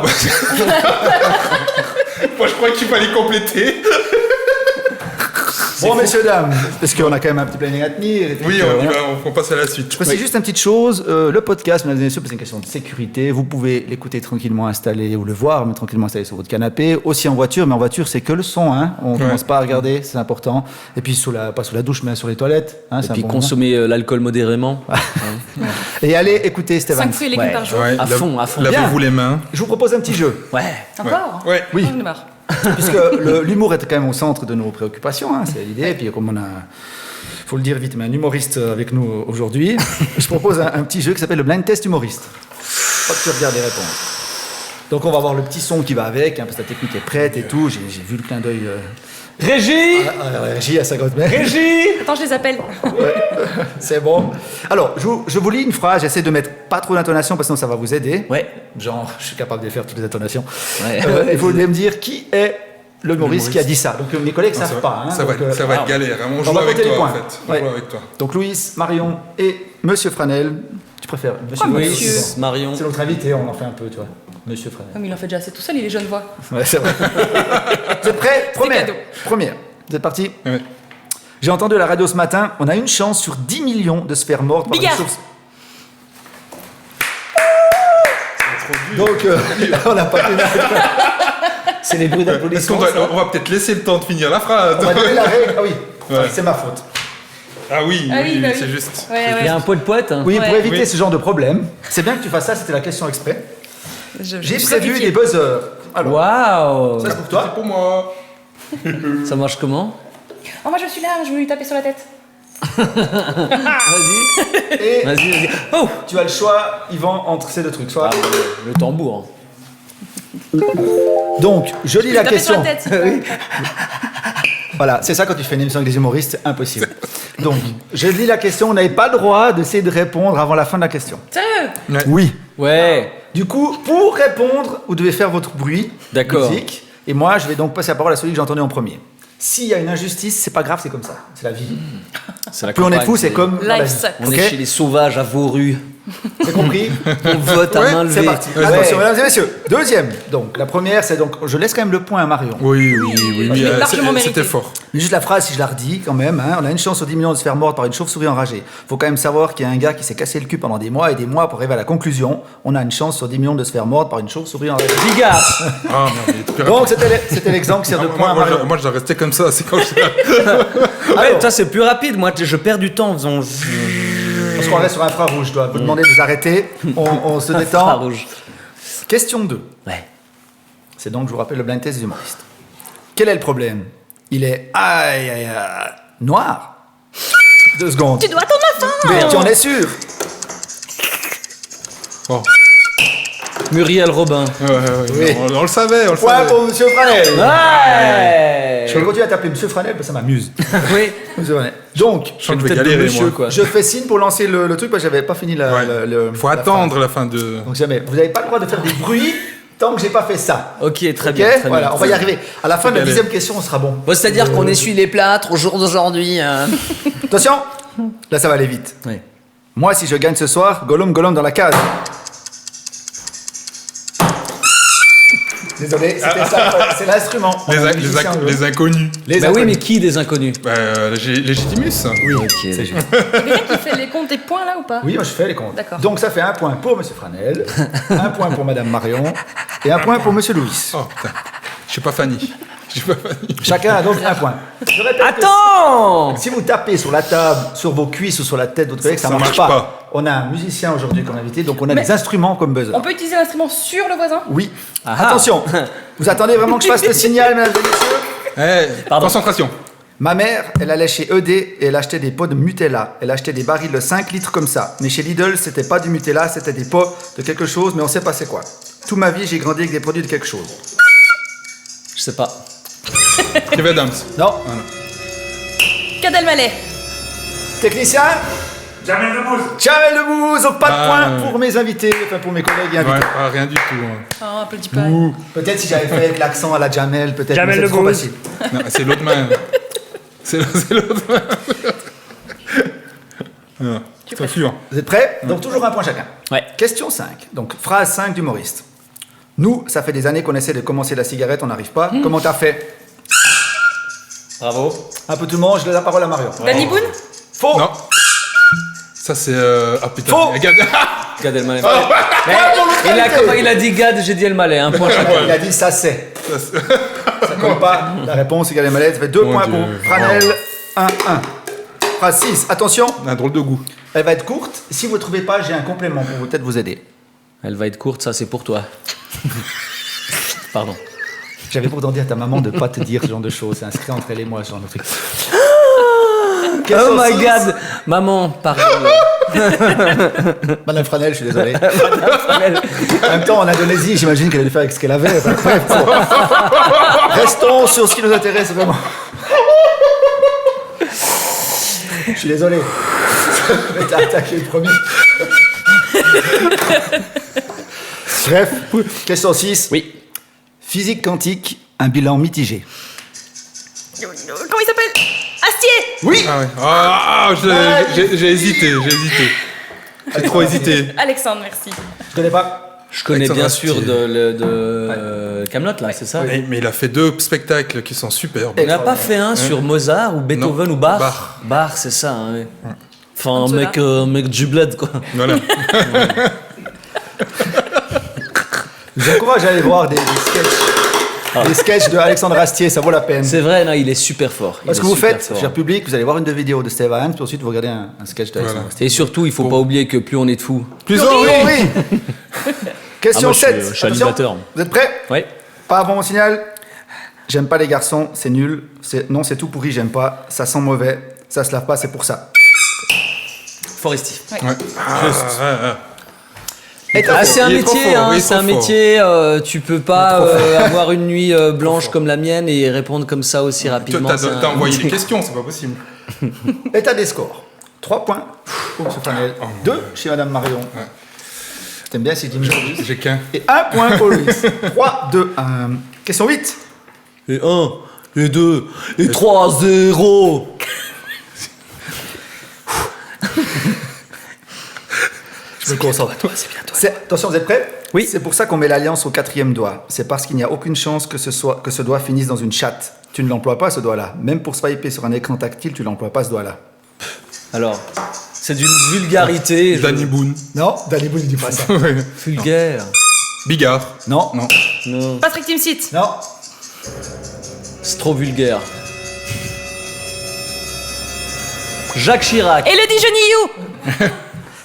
Moi je croyais qu'il fallait compléter. Bon, messieurs, dames, parce qu'on a quand même un petit planning à tenir. Oui, on passe à la suite. Je précise juste une petite chose. Le podcast, mesdames et messieurs, c'est une question de sécurité. Vous pouvez l'écouter tranquillement installé ou le voir, mais tranquillement installé sur votre canapé. Aussi en voiture, mais en voiture, c'est que le son. Hein. On ne commence pas à regarder, c'est important. Et puis, pas sous la douche, mais sur les toilettes. Hein, Et puis consommer l'alcool modérément. Et allez écouter Stéphane. 5 fruits et légumes par jour. À fond. Lavez-vous les mains. Je vous propose un petit jeu. Ouais. Encore Ouais. Oui. J'en ai marre. Puisque l'humour est quand même au centre de nos préoccupations, hein, c'est l'idée. Et puis comme on a, faut le dire vite, mais un humoriste avec nous aujourd'hui, je propose un petit jeu qui s'appelle le blind test humoriste. Pas que tu regardes les réponses. Donc on va avoir le petit son qui va avec, hein, parce que la technique est prête et tout. J'ai vu le clin d'œil. Régie Régie à 50 mètres. Régie Attends, je les appelle. C'est bon. Alors, je vous lis une phrase, j'essaie de mettre pas trop d'intonation parce que sinon ça va vous aider. Ouais. Genre, je suis capable de faire toutes les intonations. Ouais. Il faut me dire qui est l'humoriste qui a dit ça. Donc mes collègues ne savent pas. Hein, ça va être galère. Hein. On joue va avec compter les toi, en points. fait. On Ouais. joue avec toi. Donc Louis, Marion et Monsieur Franel. Tu préfères Monsieur Pourquoi Franel? Monsieur C'est bon. Marion. C'est notre invité, on en fait un peu, tu vois. Monsieur Franel. Comme il en fait déjà assez tout seul, il est jeune voix. Ouais, c'est vrai. Vous êtes prêts? cadeau. Première. Vous êtes partis? Ouais. J'ai entendu à la radio ce matin, on a une chance sur 10 millions de se faire mordre par une Bigard. chauve. Donc, on n'a pas tenu. C'est les bruits Est-ce d'applaudissements. qu'on va peut-être laisser le temps de finir la phrase? On va donner la règle. Ah oui, Ouais. c'est ma faute. Ah oui, Ah oui, bah oui. c'est juste. Ouais, Il y a un poète. Hein. Oui, Ouais. pour éviter Oui. ce genre de problème, c'est bien que tu fasses ça, c'était la question exprès. Je J'ai suis prévu sacrifiée. des buzzers. Alors, Waouh ça c'est pour C'est toi. pour moi. Ça marche comment Oh, moi je suis là, je veux lui taper sur la tête. Vas-y. Et Vas-y. Oh tu as le choix, Yvan, entre ces deux trucs. Soit... Le tambour. Donc, je lis la Taper sur question. la tête. c'est pas- Voilà, c'est ça quand tu fais une émission avec des humoristes, c'est impossible. Donc, je lis la question, on n'avait pas le droit d'essayer de répondre avant la fin de la question. Sérieux? Oui. Ouais. Du coup, pour répondre, vous devez faire votre bruit, D'accord. musique, et moi, je vais donc passer la parole à celui que j'ai entendu en premier. S'il y a une injustice, c'est pas grave, c'est comme ça, c'est la vie. C'est la Plus on est campagne, fou, c'est comme dans la Life vie. sucks. On Ok. est chez les sauvages à vos rues. C'est compris? On vote à Ouais, main c'est levée. parti. Attention, mesdames et messieurs. Deuxième. Donc, la première, c'est donc, je laisse quand même le point à Marion. Oui, Je l'ai largement mérité. c'était fort. Mais juste la phrase, si je la redis quand même, hein, on a une chance sur 10 millions de se faire mordre par une chauve-souris enragée. Faut quand même savoir qu'il y a un gars qui s'est cassé le cul pendant des mois et des mois pour arriver à la conclusion. On a une chance sur 10 millions de se faire mordre par une chauve-souris enragée. Bigard. Ah merde, il est plus rapide. Donc, c'était l'exemple qui sert de point à Marion. Moi, je dois rester comme ça. C'est quand je... Ouais, Alors, toi, c'est plus rapide. Moi, je perds du temps en faisant. parce qu'on reste sur un infrarouge, je dois vous demander de vous arrêter. On se Ah, détend. rouge. Question 2. Ouais. C'est donc, je vous rappelle, le blind test des humoristes. Quel est le problème? Il est noir. 2 secondes. Tu dois ton enfant. Mais tu en es sûr? Oh. Muriel Robin. Oui. On le savait, on le Point savait. pour Monsieur Franel. Ouais. Je vais continuer à t'appeler Monsieur Franel parce que ça m'amuse. Oui. Monsieur Franel. Donc, Je sens que je vais Tête de galérer, monsieur, moi. quoi. je fais signe pour lancer le truc parce que j'avais pas fini la. Ouais. Il Faut attendre la fin de... Donc jamais. Vous n'avez pas le droit de faire des bruits tant que j'ai pas fait ça. Ok, très Ok. bien. Très Voilà, bien. on va y arriver. À la fin de la Allez. 10e question, on sera bon. Bon, c'est-à-dire qu'on essuie les plâtres au jour d'aujourd'hui. Attention. Là, ça va aller vite. Ouais. Moi, si je gagne ce soir, Gollum dans la case. Désolé, c'était ça. C'est l'instrument. On a un musicien, Les inconnus. Les Bah oui, inconnus. mais qui des inconnus? Légitimus. Oui, Ok. c'est juste. C'est quelqu'un qui fait les comptes des points là ou pas? Oui, moi je fais les comptes. D'accord. Donc ça fait 1 point pour Monsieur Franel, 1 point pour Madame Marion et 1 point pour Monsieur Louis. Oh putain. Je suis pas Fanny. Je suis pas Fanny. Chacun a donc 1 point. Je répète que Attends. si vous tapez sur la table, sur vos cuisses ou sur la tête de votre collègue, ça Ça marche marche pas. pas. On a un musicien aujourd'hui qu'on a invité, donc on a Mais- des instruments comme buzzer. On peut utiliser l'instrument sur le voisin? Oui. Ah. Attention. Vous attendez vraiment que je fasse le signal, mesdames et messieurs? Concentration. Ma mère, elle allait chez ED et elle achetait des pots de Nutella. Elle achetait des barils de 5 litres comme ça. Mais chez Lidl, c'était pas du Nutella, c'était des pots de quelque chose, mais on sait pas c'est quoi. Toute ma vie, j'ai grandi avec des produits de quelque chose. Je sais pas. Kev Adams. Non. Gad Elmaleh. Technicien? Jamel Debbouze. Jamel Debbouze, donc pas de Ah, point ouais. pour mes invités, enfin pour mes collègues et invités. Ouais, rien du tout. hein. Oh, applaudis pas. Peut-être si j'avais fait avec l'accent à la Jamel, peut-être. Jamel mais c'est trop Debbouze. facile. Non, c'est l'autre main. C'est l'autre main. Non, c'est sûr. Vous êtes prêts? Donc toujours 1 point chacun. Ouais. Question 5. Donc phrase 5 d'humoriste. Nous, ça fait des années qu'on essaie de commencer la cigarette, on n'arrive pas. Comment t'as fait? Bravo. Un peu tout le monde, je laisse la parole à Marion. Danny Boone. Faux. Non. Ça, c'est. Ah putain. Faux. Regarde. Gad Elmaleh. Mais il a dit Gad, j'ai dit Elmaleh, un point chacun. Il a dit ça c'est. Ça compte pas. La réponse est Gad Elmaleh. Ça fait 2 Mon points Dieu. pour Franel. 1-1. Phrase 6. Attention, Un drôle de goût. elle va être courte. Si vous ne trouvez pas, j'ai un complément pour peut-être vous aider. Elle va être courte, ça c'est pour toi. Pardon. J'avais pourtant dit à ta maman de ne pas te dire ce genre de choses. C'est inscrit entre elle et moi, ce genre de truc. Oh my god. Maman, pardon. Madame Franel, je suis désolé. En même temps, en Indonésie, j'imagine qu'elle allait faire avec ce qu'elle avait. Enfin, bref, bon. Restons sur ce qui nous intéresse vraiment. Je suis désolé. Mais t'as attaqué le premier. Bref, question 6. Oui. Physique quantique, un bilan mitigé. Comment il s'appelle? Astier. Oui. Ah ouais. J'ai hésité. J'ai trop hésité. Alexandre, merci. Je connais pas. Je connais Alexandre bien sûr Astier. de Camelot là, c'est ça. Mais il a fait 2 spectacles qui sont superbes. Il n'a pas fait un sur Mozart ou Beethoven Non. ou Bach. Bach. Bach, c'est ça. Hein, ouais. Enfin, Comme cela. mec du bled quoi. Voilà. Je vous encourage à aller voir des sketchs. Des sketchs de Alexandre Astier, ça vaut la peine. C'est vrai, non, il est super fort. Parce Il que est vous super faites, fort. cher public, vous allez voir une de vidéos de Steve Adams, puis ensuite vous regardez un sketch d'Alexandre Voilà. Astier. Et surtout, il faut pas oublier que plus on est de fous. Plus Oui. Question Ah, moi, je suis 7. animateur. Attention, vous êtes prêts? Ouais. Pas avant mon signal. J'aime pas les garçons, c'est nul. Non, c'est tout pourri, j'aime pas. Ça sent mauvais. Ça se lave pas, c'est pour ça. Foresti. Ouais. Ah, c'est un Il est trop métier, fort, hein, il est c'est trop un fort. métier. Tu peux pas avoir une nuit blanche comme la mienne et répondre comme ça aussi rapidement. c'est un- T'as envoyé des questions, c'est pas possible. État des scores. 3 points pour M. Fanel. 2 chez Madame Marion. T'aimes bien ces 10 minutes. J'ai qu'un. Et 1 point pour Louis. 3, 2, 1. Question 8. Et 1, et 2, et 3, 0. Je me concentre. Attention, vous êtes prêts? Oui. C'est pour ça qu'on met l'alliance au 4e doigt. C'est parce qu'il n'y a aucune chance que ce doigt finisse dans une chatte. Tu ne l'emploies pas, ce doigt-là. Même pour swiper sur un écran tactile, tu l'emploies pas, ce doigt-là. Alors, c'est d'une vulgarité. Danny Boone. Non, Danny Boone ne dit pas ça. Vulgaire. Bigard. Non. Non. Non, Patrick Timsit. Non. c'est trop vulgaire. Jacques Chirac. Elodie Jonillou.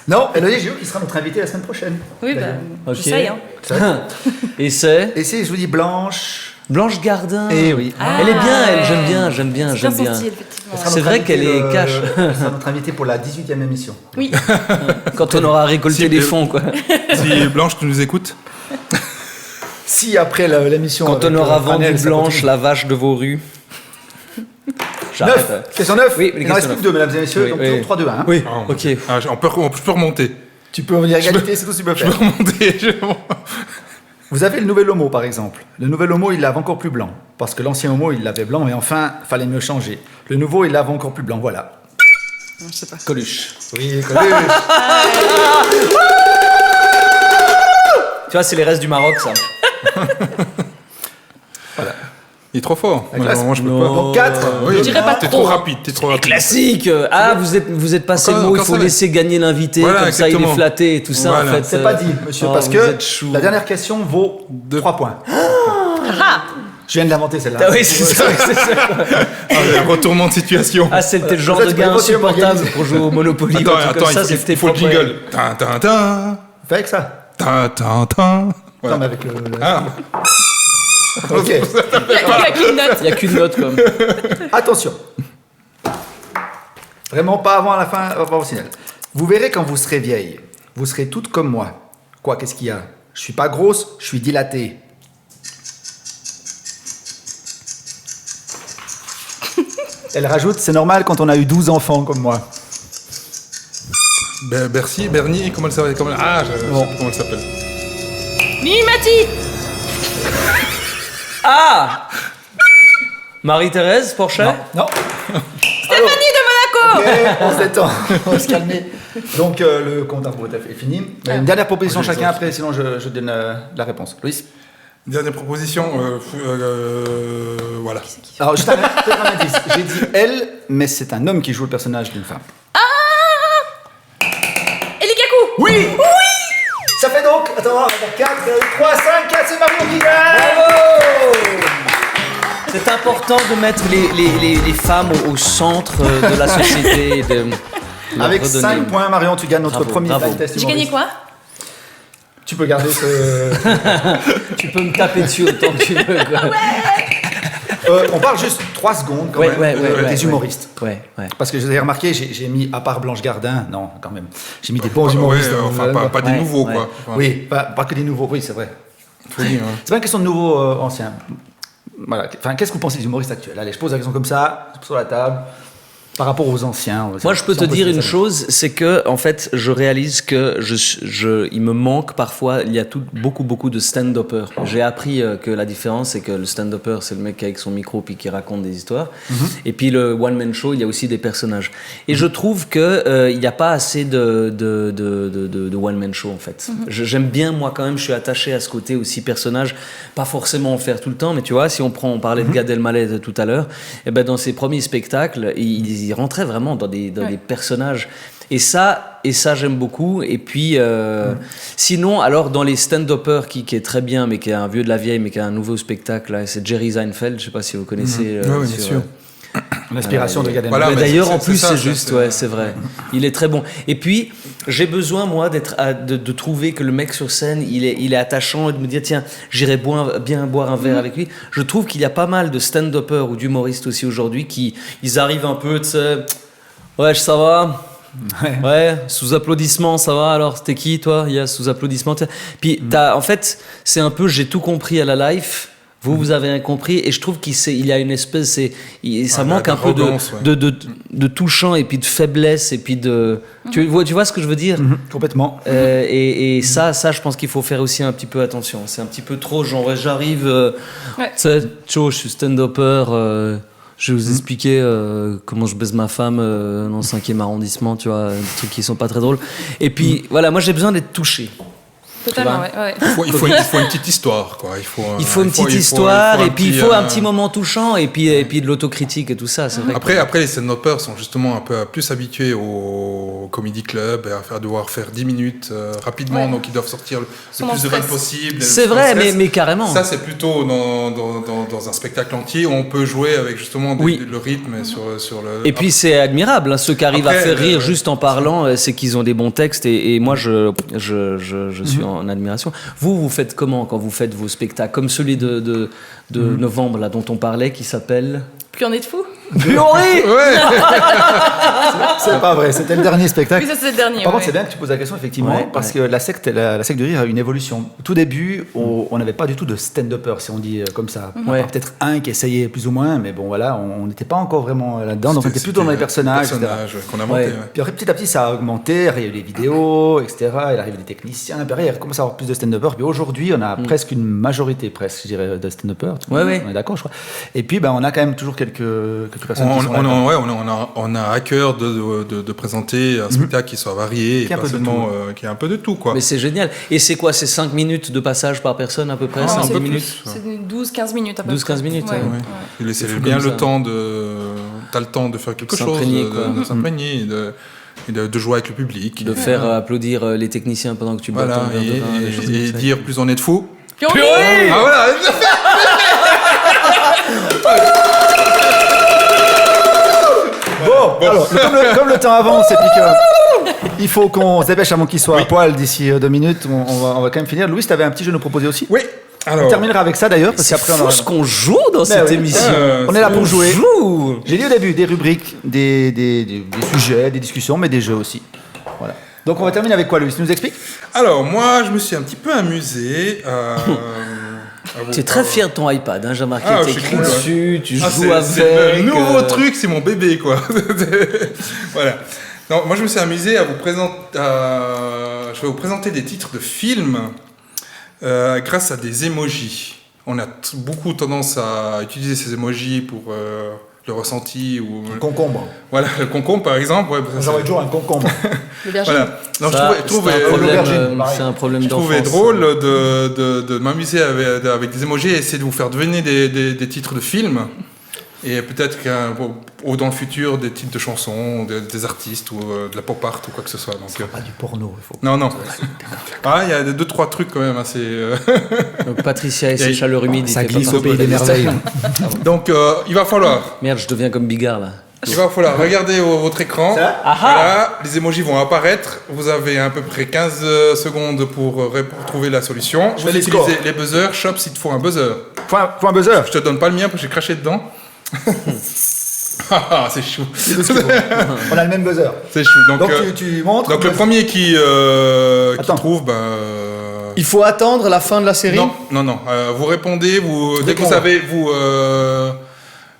Non, Elodie Giroux qui sera notre invité la semaine prochaine. Oui, bah, D'ailleurs. Ok. j'essaye. Hein. Et c'est Et si je vous dis Blanche. Blanche Gardin. Eh oui. Elle est bien, elle. ouais. J'aime bien, j'aime bien, C'est j'aime bien bien. son style, effectivement. Elle sera C'est notre vrai invitée, qu'elle est cash. Elle sera notre invitée pour la 18e émission. Oui. Quand on aura récolté Si, les mais- fonds, quoi. Si Blanche, tu nous écoutes. Si après l'émission. Quand on avec, aura Franel, vendu ça Blanche, continue. la vache de vos rues. J'arrête. 9. Question 9. Oui, Il en reste plus que 2, mesdames et messieurs. Oui, donc oui. toujours 3, 2, 1. Oui, Ah, ok. Ah, je peux remonter. Tu peux venir égalité, c'est tout ce que tu peux Je peux faire. remonter. Vous avez le nouvel homo, par exemple. Le nouvel homo, il lave encore plus blanc. Parce que l'ancien homo, il l'avait blanc, mais enfin, fallait mieux changer. Le nouveau, il lave encore plus blanc, voilà. Non, je sais pas. Coluche. Oui, connu. Tu vois, c'est les restes du Maroc, ça. Il est trop fort. La classe. Moi, je peux Non. pas. Donc 4. Oui, Je dirais pas t'es trop, trop hein. rapide. T'es trop rapide. Classique. Ah, vous êtes passé Encore- le mot, il encore faut ça, mais- laisser gagner l'invité, Voilà, comme ça il est exactement. flatté et tout ça, Voilà. en fait. C'est pas dit, monsieur, Oh, parce vous que êtes chou. la dernière question vaut 3 points. Ah, Je viens de l'inventer, celle-là. Ah oui, c'est ça, c'est ça. Ah, un retournement de situation. Ah, c'était le genre Vous de êtes gars prévoté, insupportable organisé. pour jouer au Monopoly. Attends, ou un truc comme ça, c'était il faut le propre. jingle. Tin, tin, tin. Fais avec ça. Tin, tin, tin. Voilà. Non, mais avec le. Ah, Ok. il y a qu'une note. Il n'y a qu'une note, comme. Attention. Vraiment pas avant la fin, avant le signal. Vous verrez quand vous serez vieille. Vous serez toutes comme moi. Quoi, qu'est-ce qu'il y a? Je suis pas grosse, je suis dilatée. Elle rajoute, c'est normal quand on a eu 12 enfants comme moi. Bercy, Bernie, comment elle s'appelle? Ah, je sais Bon. plus comment elle s'appelle. Mimimati. Ah Marie-Thérèse Porchet. Non. Stéphanie de Monaco. Ok, on se détend, on va se calmer. Donc le compte à rebours est fini. Une dernière proposition chacun après, sinon je donne la réponse. Louis. Dernière proposition, voilà. Alors, juste un indice. J'ai dit elle, mais c'est un homme qui joue le personnage d'une femme. Elikaku. Oui. Ça fait donc, attends, 4, 3, 5, 4, c'est Marion qui gagne. Bravo. C'est important de mettre les femmes au centre de la société. Et de leur Avec redonner 5 points, Marion, tu gagnes notre Bravo, premier bravo. blind test. J'ai gagné quoi? Tu peux garder ce... Tu peux me taper dessus autant que tu veux. Quoi. on parle juste 3 secondes quand même des humoristes. Ouais. Parce que vous avez remarqué, j'ai mis, à part Blanche Gardin, non, quand même, j'ai mis des bons humoristes. Pas des nouveaux, quoi. Enfin, Oui, pas que des nouveaux, oui, c'est vrai. faut dire, hein. C'est pas une question de nouveaux anciens. Voilà. Enfin, qu'est-ce que vous pensez des humoristes actuels? Allez, je pose la question comme ça, sur la table, par rapport aux anciens. Moi, je peux te dire une chose, c'est que, en fait, je réalise que il me manque parfois, il y a beaucoup de stand-uppers. J'ai appris que la différence, c'est que le stand-upper, c'est le mec avec son micro puis qui raconte des histoires. Et puis le one-man show, il y a aussi des personnages. Et je trouve que il n'y a pas assez de one-man show, en fait. J'aime bien, moi, quand même, je suis attaché à ce côté aussi personnage, pas forcément en faire tout le temps, mais tu vois, si on parlait de Gad Elmaleh tout à l'heure, et ben dans ses premiers spectacles, il rentrait vraiment dans des personnages. Et ça j'aime beaucoup. Et puis, sinon, alors, dans les stand-uppers qui est très bien, mais qui est un vieux de la vieille, mais qui a un nouveau spectacle, là, c'est Jerry Seinfeld, je sais pas si vous connaissez. Oui, bien sûr. L'inspiration de Gad Elmaleh. Voilà, mais d'ailleurs, c'est- en plus, c'est ça, c'est ça, juste, c'est- ouais, c'est vrai. Il est très bon. Et puis, j'ai besoin, moi, de trouver que le mec sur scène, il est attachant et de me dire, tiens, j'irai bien boire un verre avec lui. Je trouve qu'il y a pas mal de stand-uppers ou d'humoristes aussi aujourd'hui ils arrivent un peu, tu sais, ouais, ça va. Ouais, sous applaudissements, ça va. Alors, c'était qui, toi? Il y a sous applaudissements. Puis, en fait, c'est un peu, j'ai tout compris à la life. Vous avez rien compris, et je trouve qu'il y a une espèce, ça manque un peu de touchant et puis de faiblesse et puis de, tu vois ce que je veux dire? Complètement. Et ça, je pense qu'il faut faire aussi un petit peu attention. C'est un petit peu trop, genre, ouais, j'arrive, tu sais, je suis stand-upper, je vais vous expliquer comment je baise ma femme dans le 5e arrondissement, tu vois, des trucs qui sont pas très drôles. Et puis, voilà, moi j'ai besoin d'être touché. Totalement, ouais. Il faut une petite histoire, quoi. Il faut une petite histoire, et puis il faut un petit moment touchant, et puis de l'autocritique et tout ça. C'est vrai. Après, les stand-uppers sont justement un peu plus habitués au comedy club et à devoir faire 10 minutes rapidement, donc ils doivent sortir le plus de vannes possible. C'est vrai, mais carrément. Ça, c'est plutôt dans un spectacle entier où on peut jouer avec justement le rythme sur le. Et puis c'est admirable, hein, ceux qui arrivent à faire rire juste en parlant, c'est qu'ils ont des bons textes, et moi je suis en admiration. Vous faites comment quand vous faites vos spectacles, comme celui de novembre là dont on parlait, qui s'appelle Plus on est de fous. Plus on rit. Ouais. C'est pas vrai, c'était le dernier spectacle. Oui, ça c'est le dernier. Par contre, c'est bien que tu poses la question, effectivement, parce que la secte du rire a une évolution. Au tout début, on n'avait pas du tout de stand-upper, si on dit comme ça. Peut-être un qui essayait plus ou moins, mais bon, voilà, on n'était pas encore vraiment là-dedans, donc on était plutôt dans les personnages, etc. qu'on a monté. Puis après, petit à petit, ça a augmenté, il y a eu des vidéos, etc. Il arrive des techniciens, puis après, il commence à avoir plus de stand-uppers. Puis aujourd'hui, on a presque une majorité, je dirais, de stand-uppers. On est d'accord, je crois. Et puis, on a quand même toujours quelques personnes qui sont là. On a à cœur de présenter un spectacle qui soit varié, qui et pas seulement qui a un peu de tout, quoi. Mais c'est génial. Et c'est quoi, c'est 5 minutes de passage par personne à peu près? Un peu minutes. plus. C'est 12-15 minutes à peu 12-15 minutes, Ouais. Il laisse fou bien comme le ça. temps t'as le temps de faire quelque chose, S'imprégner, quoi. de s'imprégner, et de jouer avec le public. De faire applaudir les techniciens pendant que tu bois Voilà, ton verre de vin, des choses et comme ça. dire plus on est de fous. Puis on rit. Ah voilà. Bon, alors, comme le temps avance, et puis il faut qu'on se dépêche avant qu'il soit à poil d'ici 2 minutes, on va quand même finir. Louis, tu avais un petit jeu à nous proposer aussi. Oui. Alors. On terminera avec ça d'ailleurs, parce C'est qu'après fou on aura... ce qu'on joue dans cette oui. émission. On est là pour jouer. Joue. J'ai dit au début des rubriques, des sujets, des discussions, mais des jeux aussi. Voilà. Donc on va terminer avec quoi, Louis? Tu nous expliques? Alors moi, je me suis un petit peu amusé. Tu es très fier de ton iPad, hein, j'ai remarqué. Ah, tu je suis écris cool, ouais. dessus, tu joues C'est avec. le nouveau truc, c'est mon bébé, quoi. Voilà. Non, moi, je me suis amusé à vous présenter. Je vais vous présenter des titres de films grâce à des emojis. On a beaucoup tendance à utiliser ces emojis pour le ressenti ou Concombre. voilà le concombre par exemple. Ouais, ça, J'aurais toujours un concombre. L'aubergine. voilà. Non, Ça, je trouvais c'est un problème je d'enfance. trouvais drôle de m'amuser avec des emojis et essayer de vous faire deviner des titres de films. Et peut-être ou dans le futur, des titres de chansons, des artistes ou de la pop art ou quoi que ce soit. Donc, Pas du porno, il faut. non. Il y a 2-3 trucs quand même assez... Donc Patricia et ses Et- chaleurs humides. Ça il fait glisse pas au pays des merveilles. Donc il va falloir Merde, je deviens comme Bigard là. regarder votre écran. Ça Voilà, les emojis vont apparaître. Vous avez à peu près 15 secondes pour trouver la solution. Je Vous fais les utilisez scores. les buzzers. Shops, il te faut un buzzer. Point buzzer. Je te donne pas le mien parce que j'ai craché dedans. C'est chou. On a le même buzzer. C'est chou. Donc tu montres. Donc le premier qui Attends. trouve, Il faut attendre la fin de la série. non. Vous répondez, dès que vous Répondre. savez,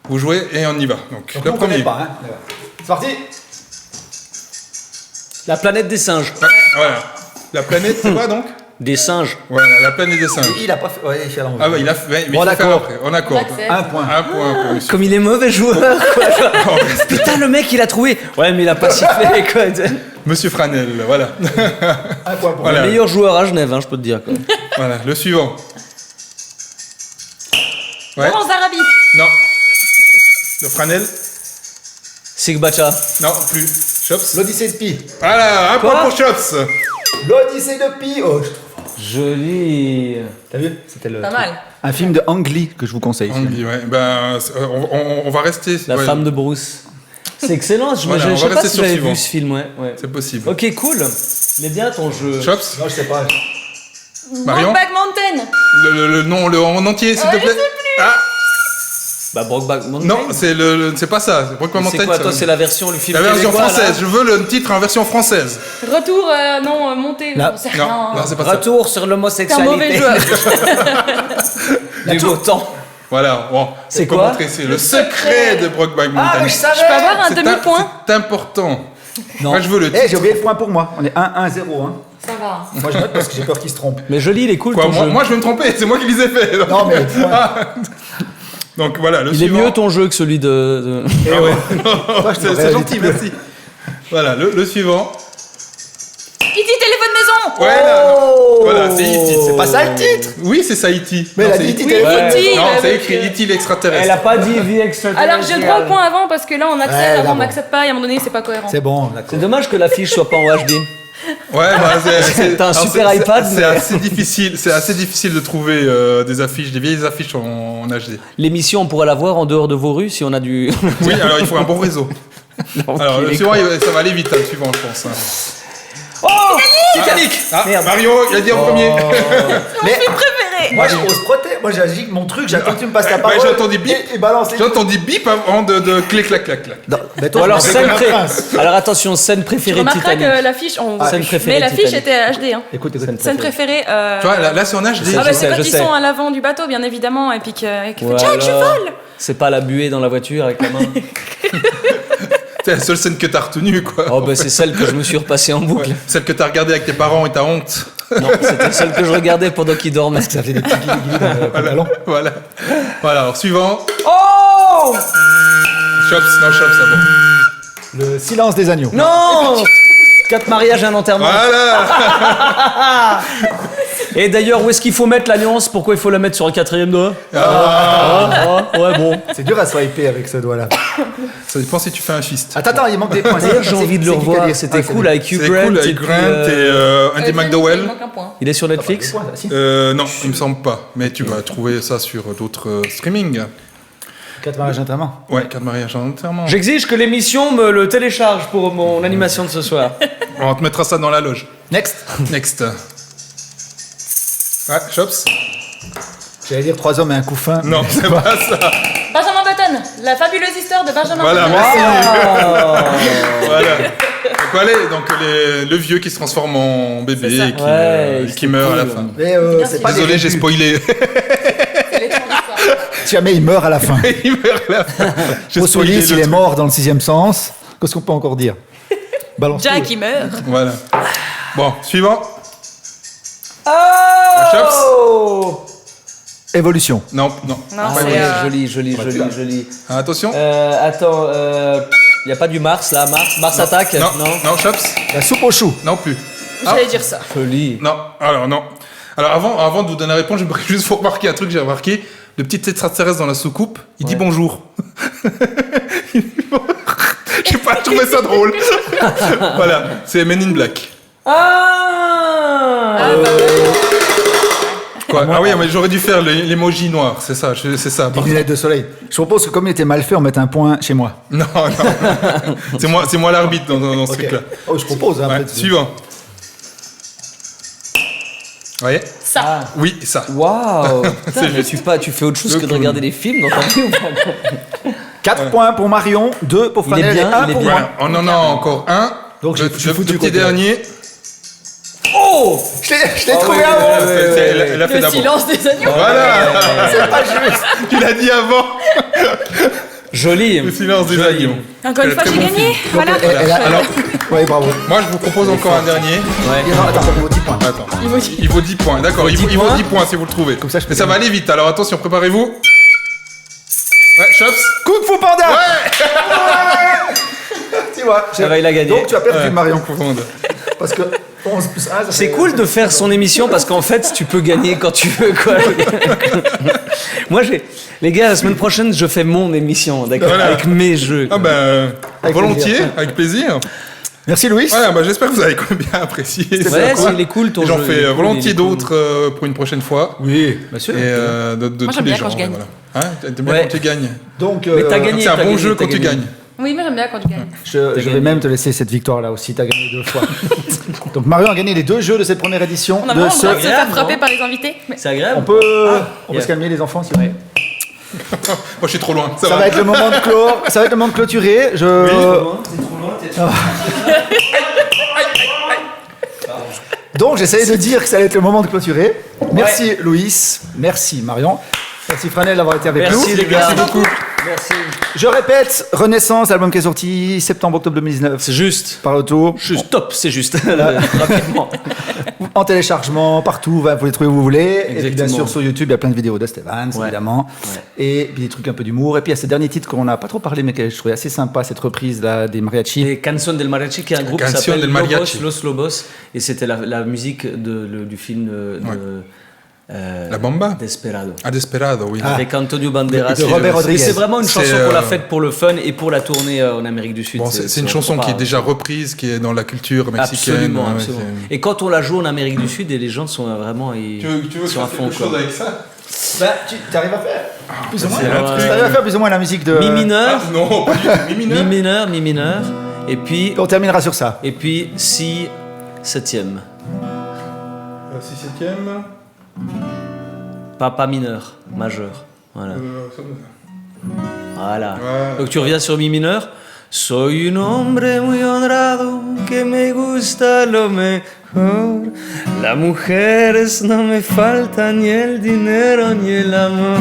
vous jouez et on y va. Donc Donc, le on connaît premier. pas, hein. C'est parti. La planète des singes. Voilà. La planète, c'est quoi donc? Des singes. Voilà, la planète des singes. Il a pas fait. Ouais, il fait à l'envers. Ah ouais, il a fait. Mais Bon, il faut faire d'accord. après. On accorde. On accepte. Un point. Un point pour monsieur. Comme il est mauvais joueur. Quoi. Putain, le mec il a trouvé. Ouais, mais il a pas sifflé quoi. Monsieur Franel, voilà. Un point pour Voilà. Le meilleur joueur à Genève, hein, je peux te dire. Quoi. Voilà, le suivant. Ouais. Laurence d'Arabie. Non. Le Franel. Sigbacha. Non, plus. Chops. l'Odyssée de Pi. Voilà, un Quoi point pour Chops. L'Odyssée de Pi. Oh, je trouve. Joli. T'as vu? C'était le. Pas mal. Un film de Ang Lee que je vous conseille. Andy, ouais. On va rester. La ouais, femme de Bruce. C'est excellent. Je Voilà, on sais va pas rester si sur j'avais suivant. vu ce film. Ouais. C'est possible. Ok, cool. Il est bien ton jeu. Chops. Non, je sais pas. Marion. Brokeback Mountain. Le nom, le en entier, s'il te Ouais, plaît. je sais Ah, Bah, Brokeback Mountain. non, c'est pas ça. C'est Brokeback C'est Mountain. quoi, toi, c'est la version du film la version québécois, là française. Je veux le titre en version française. Retour, montée. Là. j'en sais Non, rien. non, c'est pas ça. Retour sur C'est un l'homosexualité. mauvais joueur. Du beau temps. Voilà, bon. C'est on peut quoi montrer, c'est le secret de Brokeback Mountain. Ah, mais je savais. Je peux avoir un C'est demi-point. C'est important. Non. Moi, je veux le Eh, titre. j'ai oublié le point pour moi. On est 1-1-0. Hein. Ça va. Moi, je note parce que j'ai peur qu'il se trompe. Mais joli, il est cool Quoi, ton jeu. moi, je vais me tromper. C'est moi qui les ai fait. Donc, Non, mais. donc, voilà, le Il est suivant. mieux ton jeu que celui de... Ah ouais. Toi, je C'est t'aurais gentil, dit- merci. Voilà, le suivant. E.T. téléphone maison. Ouais, là. Voilà, c'est E.T. C'est pas ça le titre. Oui, c'est ça, E.T. Mais Non, elle a c'est dit E.T. E.T. Oui, Ouais. E.T. Non, c'est avec, écrit E.T. l'extraterrestre. Elle a pas dit vie extraterrestre. Alors j'ai le droit au point avant parce que là on accepte, Ouais, avant on d'abord. n'accepte pas et à un moment donné c'est pas cohérent. C'est bon, C'est d'accord. dommage que l'affiche soit pas en HD. Ouais, bah, T'as un alors, super iPad, C'est mais- assez difficile. C'est assez difficile de trouver des affiches, des vieilles affiches en HD. L'émission, on pourrait la voir en dehors de vos rues si on a du... Oui, alors il faut un bon réseau. Alors le suivant, ça va aller vite, hein, le suivant, je pense. hein. Oh Titanic Ah, Merde. Mario, il a dit en premier. Mais Préféré. moi, je pose protéger. Moi, j'ai dit que mon truc, j'attends que tu me passes la Ouais, parole. j'ai entendu bip. Et balance les. J'ai entendu bip avant de clic, clac, clac, clac. Non, mais Ou toi, alors, je m'en fais scène comme un pré- prince. alors attention, scène Tu préférée de remarqueras Titanic. que l'affiche, Scène préférée mais l'affiche Titanic. était HD. Hein. Écoute, écoute. Scène préférée. Tu vois, là c'est en HD. Ah bah Je c'est sais, quand je ils sais. sont à l'avant du bateau bien évidemment et puis qu'il fait Voilà. Jack je vole. C'est pas la buée dans la voiture avec la main. C'est la seule scène que t'as retenue, quoi. Oh bah c'est celle que je me suis repassée en boucle. Ouais. Celle que t'as regardée avec tes parents et t'as honte. Non, c'était celle que je regardais pendant qu'ils dormaient. Ça fait des petits guillis dans le pantalon. Voilà. Voilà, alors suivant. Oh Chops, non, Chops, ça va. Le silence des agneaux. Non 4 mariages et un enterrement. Voilà. Et d'ailleurs, où est-ce qu'il faut mettre l'alliance? Pourquoi il faut la mettre sur le 4e doigt? Ouais, bon. C'est dur à swiper avec ce doigt-là. Ça dépend si tu fais un fist. Attends, il manque des points. D'ailleurs, j'ai envie de le C'est qui revoir. qu'a dit C'était Ah, c'est cool lui. avec Hugh C'est Grant. cool et avec puis, Grant et Andy Il McDowell. manque un point. Il est sur Des Netflix? points, ça, si. Non, il me semble pas. Mais tu vas trouver ça sur d'autres streamings. 4 mariages d'enterrement. Ouais, 4 mariages en enterrement. J'exige que l'émission me le télécharge pour mon animation de ce soir. On te mettra ça dans la loge. Next. Next. Ouais, Chops. J'allais dire 3 hommes et un couffin. Non, c'est pas ça. Benjamin Button, la fabuleuse histoire de Benjamin Voilà, Button. merci. Voilà. Donc, allez, donc le vieux qui se transforme en bébé C'est ça. et qui, Ouais, qui meurt à la cool. fin. Mais c'est pas Désolé, des j'ai rébus. spoilé. C'est l'étrange histoire. Si jamais il meurt à la fin. Il meurt à la fin. J'ai Bruce spoilé Willis, le il est truc. mort dans le 6e sens. Qu'est-ce qu'on peut encore dire? Balance Jack tout. il meurt. Voilà. Bon, suivant. Oh Évolution. Non. Non, Ah c'est, ouais, joli. Ah, attention. Attends, il n'y a pas du Mars là, Mars attaque. Non, Chops. La soupe aux choux. Non plus. j'allais dire ça. Joli. Non, alors non. Alors avant de vous donner la réponse, j'aimerais juste vous remarquer un truc que j'ai remarqué. Le petit extraterrestre dans la soucoupe, il dit bonjour. Je sais pas, je trouvais ça drôle. Voilà, c'est Men in Black. Quoi Ah oui, mais j'aurais dû faire l'emoji noir, c'est ça. Des lunettes de soleil. Je propose que comme il était mal fait, on mette un point chez moi. Non. C'est moi l'arbitre dans ce truc-là. Oh, je propose. Hein, Ouais, peut-être. suivant. Vous voyez Ça. Oui, ça. Waouh. C'est Mais juste. tu fais autre chose que de regarder des films dans ta vie ou pas 4 points pour Marion, 2 pour Il est Flanel et bien, 1 il est pour bien. moi. Ouais, on en a encore un. Donc, le je suis foutu, le quoi, petit dernier. Oh, je l'ai trouvé ouais, avant. Elle a fait Le d'abord. silence des agneaux. Voilà. C'est pas juste. Tu l'as dit avant. Joli. Le silence des Joli. agneaux. Encore une fois, Très j'ai bon gagné. film. Voilà. Alors, Oui, bravo. moi, je vous propose encore un dernier. Ouais. Attends, il vaut 10 points. Attends. Il vaut 10. Il vaut 10 points, d'accord. Il vaut 10 points. 10 points si vous le trouvez. Comme ça, je peux Mais ça va aller vite, alors attention, préparez-vous. Ouais, Chops. Kung Fu Panda. Ouais. Tu vois. Ça va, il a gagné. Donc tu as perdu, Ouais, Marion. confondre. Parce que 11 plus 1, ça C'est fait- cool de faire son émission parce qu'en fait, tu peux gagner quand tu veux, quoi. Moi, les gars, la semaine prochaine, je fais mon émission, d'accord, Voilà. avec mes jeux. Ah ben, Avec volontiers, plaisir. avec plaisir. Merci, Louis. Voilà, bah, j'espère que vous avez quand même bien apprécié. Ouais, ça. il est cool ton Et J'en jeu. fais il est cool, il volontiers est cool. d'autres pour une prochaine fois. Oui, bien sûr. Et de Moi, tous j'aime les bien gens. quand je gagne. Voilà. Hein, t'aimes bien Ouais. quand tu gagnes. Donc, Mais t'as gagné. C'est un t'as bon gagné, jeu t'as quand tu gagné. gagnes. Oui, moi j'aime bien quand tu gagnes. je vais gagné. même te laisser cette victoire-là aussi. Tu as gagné 2 fois. Donc, Marion a gagné les 2 jeux de cette première édition. On a de vraiment le droit de se faire agréable, frapper non par les invités. Mais C'est agréable. On peut yeah. se calmer, les enfants, s'il vous plaît. Moi, je suis trop loin. Ça Ça va. va être le moment de clore. Ça va être le moment de clôturer. Donc, j'essayais de dire que ça allait être le moment de clôturer. Merci, Louis. Merci, Marion. Merci, Franel, d'avoir été avec nous. Merci les gars. Merci beaucoup. Merci. Je répète, Renaissance, album qui est sorti septembre-octobre 2019. C'est juste. Par auto, Juste top, c'est juste. Rapidement. en téléchargement, partout, vous pouvez les trouver où vous voulez. Et puis bien Exactement. sûr sur YouTube, il y a plein de vidéos de Stevans, Ouais. évidemment. Ouais. Et puis des trucs un peu d'humour. Et puis il y a ce dernier titre qu'on n'a pas trop parlé, mais que je trouvais assez sympa, cette reprise là, des mariachis. Et Canción del Mariachi, qui est un groupe qui Canción s'appelle del Mariachi. Los Lobos. Et c'était la musique du film La Bamba. Desperado. Ah, Desperado, oui. Avec Antonio Banderas. Et de Robert Et Rodriguez. c'est vraiment une C'est, chanson qu'on l'a faite pour le fun et pour la tournée en Amérique du Sud. Bon, c'est une chanson qui est déjà reprise, qui est dans la culture mexicaine. Absolument, Ouais, absolument. c'est- Et quand on la joue en Amérique du Sud, et les gens sont vraiment Tu veux sont à faire fond. quelque quoi. chose avec ça Bah, tu arrives à faire plus ou moins. c'est un truc. Tu arrives à faire plus ou moins la musique de. Mi mineur, Ah, non, pas du tout. Mi mineur. mi mineur, et puis On terminera sur ça. si septième, 6/7. pas mineur, majeur. Voilà. Voilà. Ouais. Donc tu reviens sur mi mineur. Soy un hombre muy honrado que me gusta lo mejor. Las mujeres no me faltan ni el dinero ni el amor.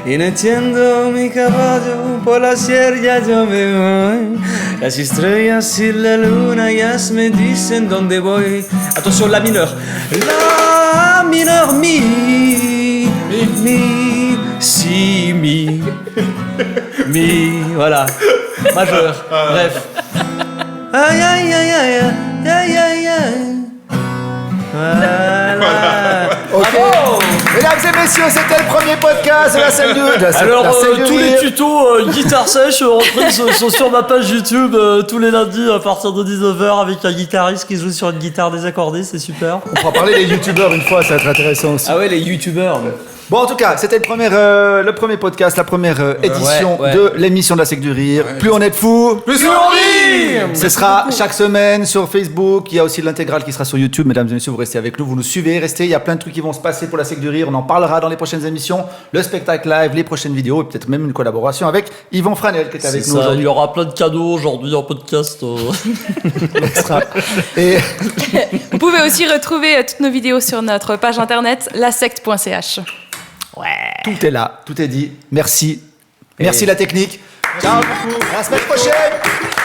Y no entiendo mi caballo por la sierra yo me voy. Las estrellas y la luna ellas me dicen dónde voy. Attention, la mineur. La mineur mi, si mi. Mi, voilà. Majeur. Bref. Aïe aïe aïe aïe aïe aïe aïe. Voilà. Ok. Mesdames et messieurs, c'était le premier podcast de la scène 2. Alors, tous les tutos guitare sèche reprises sont sur ma page YouTube tous les lundis à partir de 19h avec un guitariste qui joue sur une guitare désaccordée, c'est super. On pourra parler des youtubeurs une fois, ça va être intéressant aussi. Ah ouais, les youtubeurs. Bon, en tout cas, c'était le premier podcast, la première édition ouais. de l'émission de la Sec du Rire. Plus on est de fous, Plus on rit. ce sera chaque semaine sur Facebook. Il y a aussi l'intégrale qui sera sur YouTube. Mesdames et messieurs, vous restez avec nous, vous nous suivez, restez. Il y a plein de trucs qui vont se passer pour la Sec du Rire. On en parlera dans les prochaines émissions. Le spectacle live, les prochaines vidéos et peut-être même une collaboration avec Yvon Franel qui est avec nous Ça, il aujourd'hui. y aura plein de cadeaux aujourd'hui en podcast. Et Vous pouvez aussi retrouver toutes nos vidéos sur notre page internet lasecte.ch. tout est là, tout est dit. Merci. Merci la technique. Ciao. À la semaine prochaine.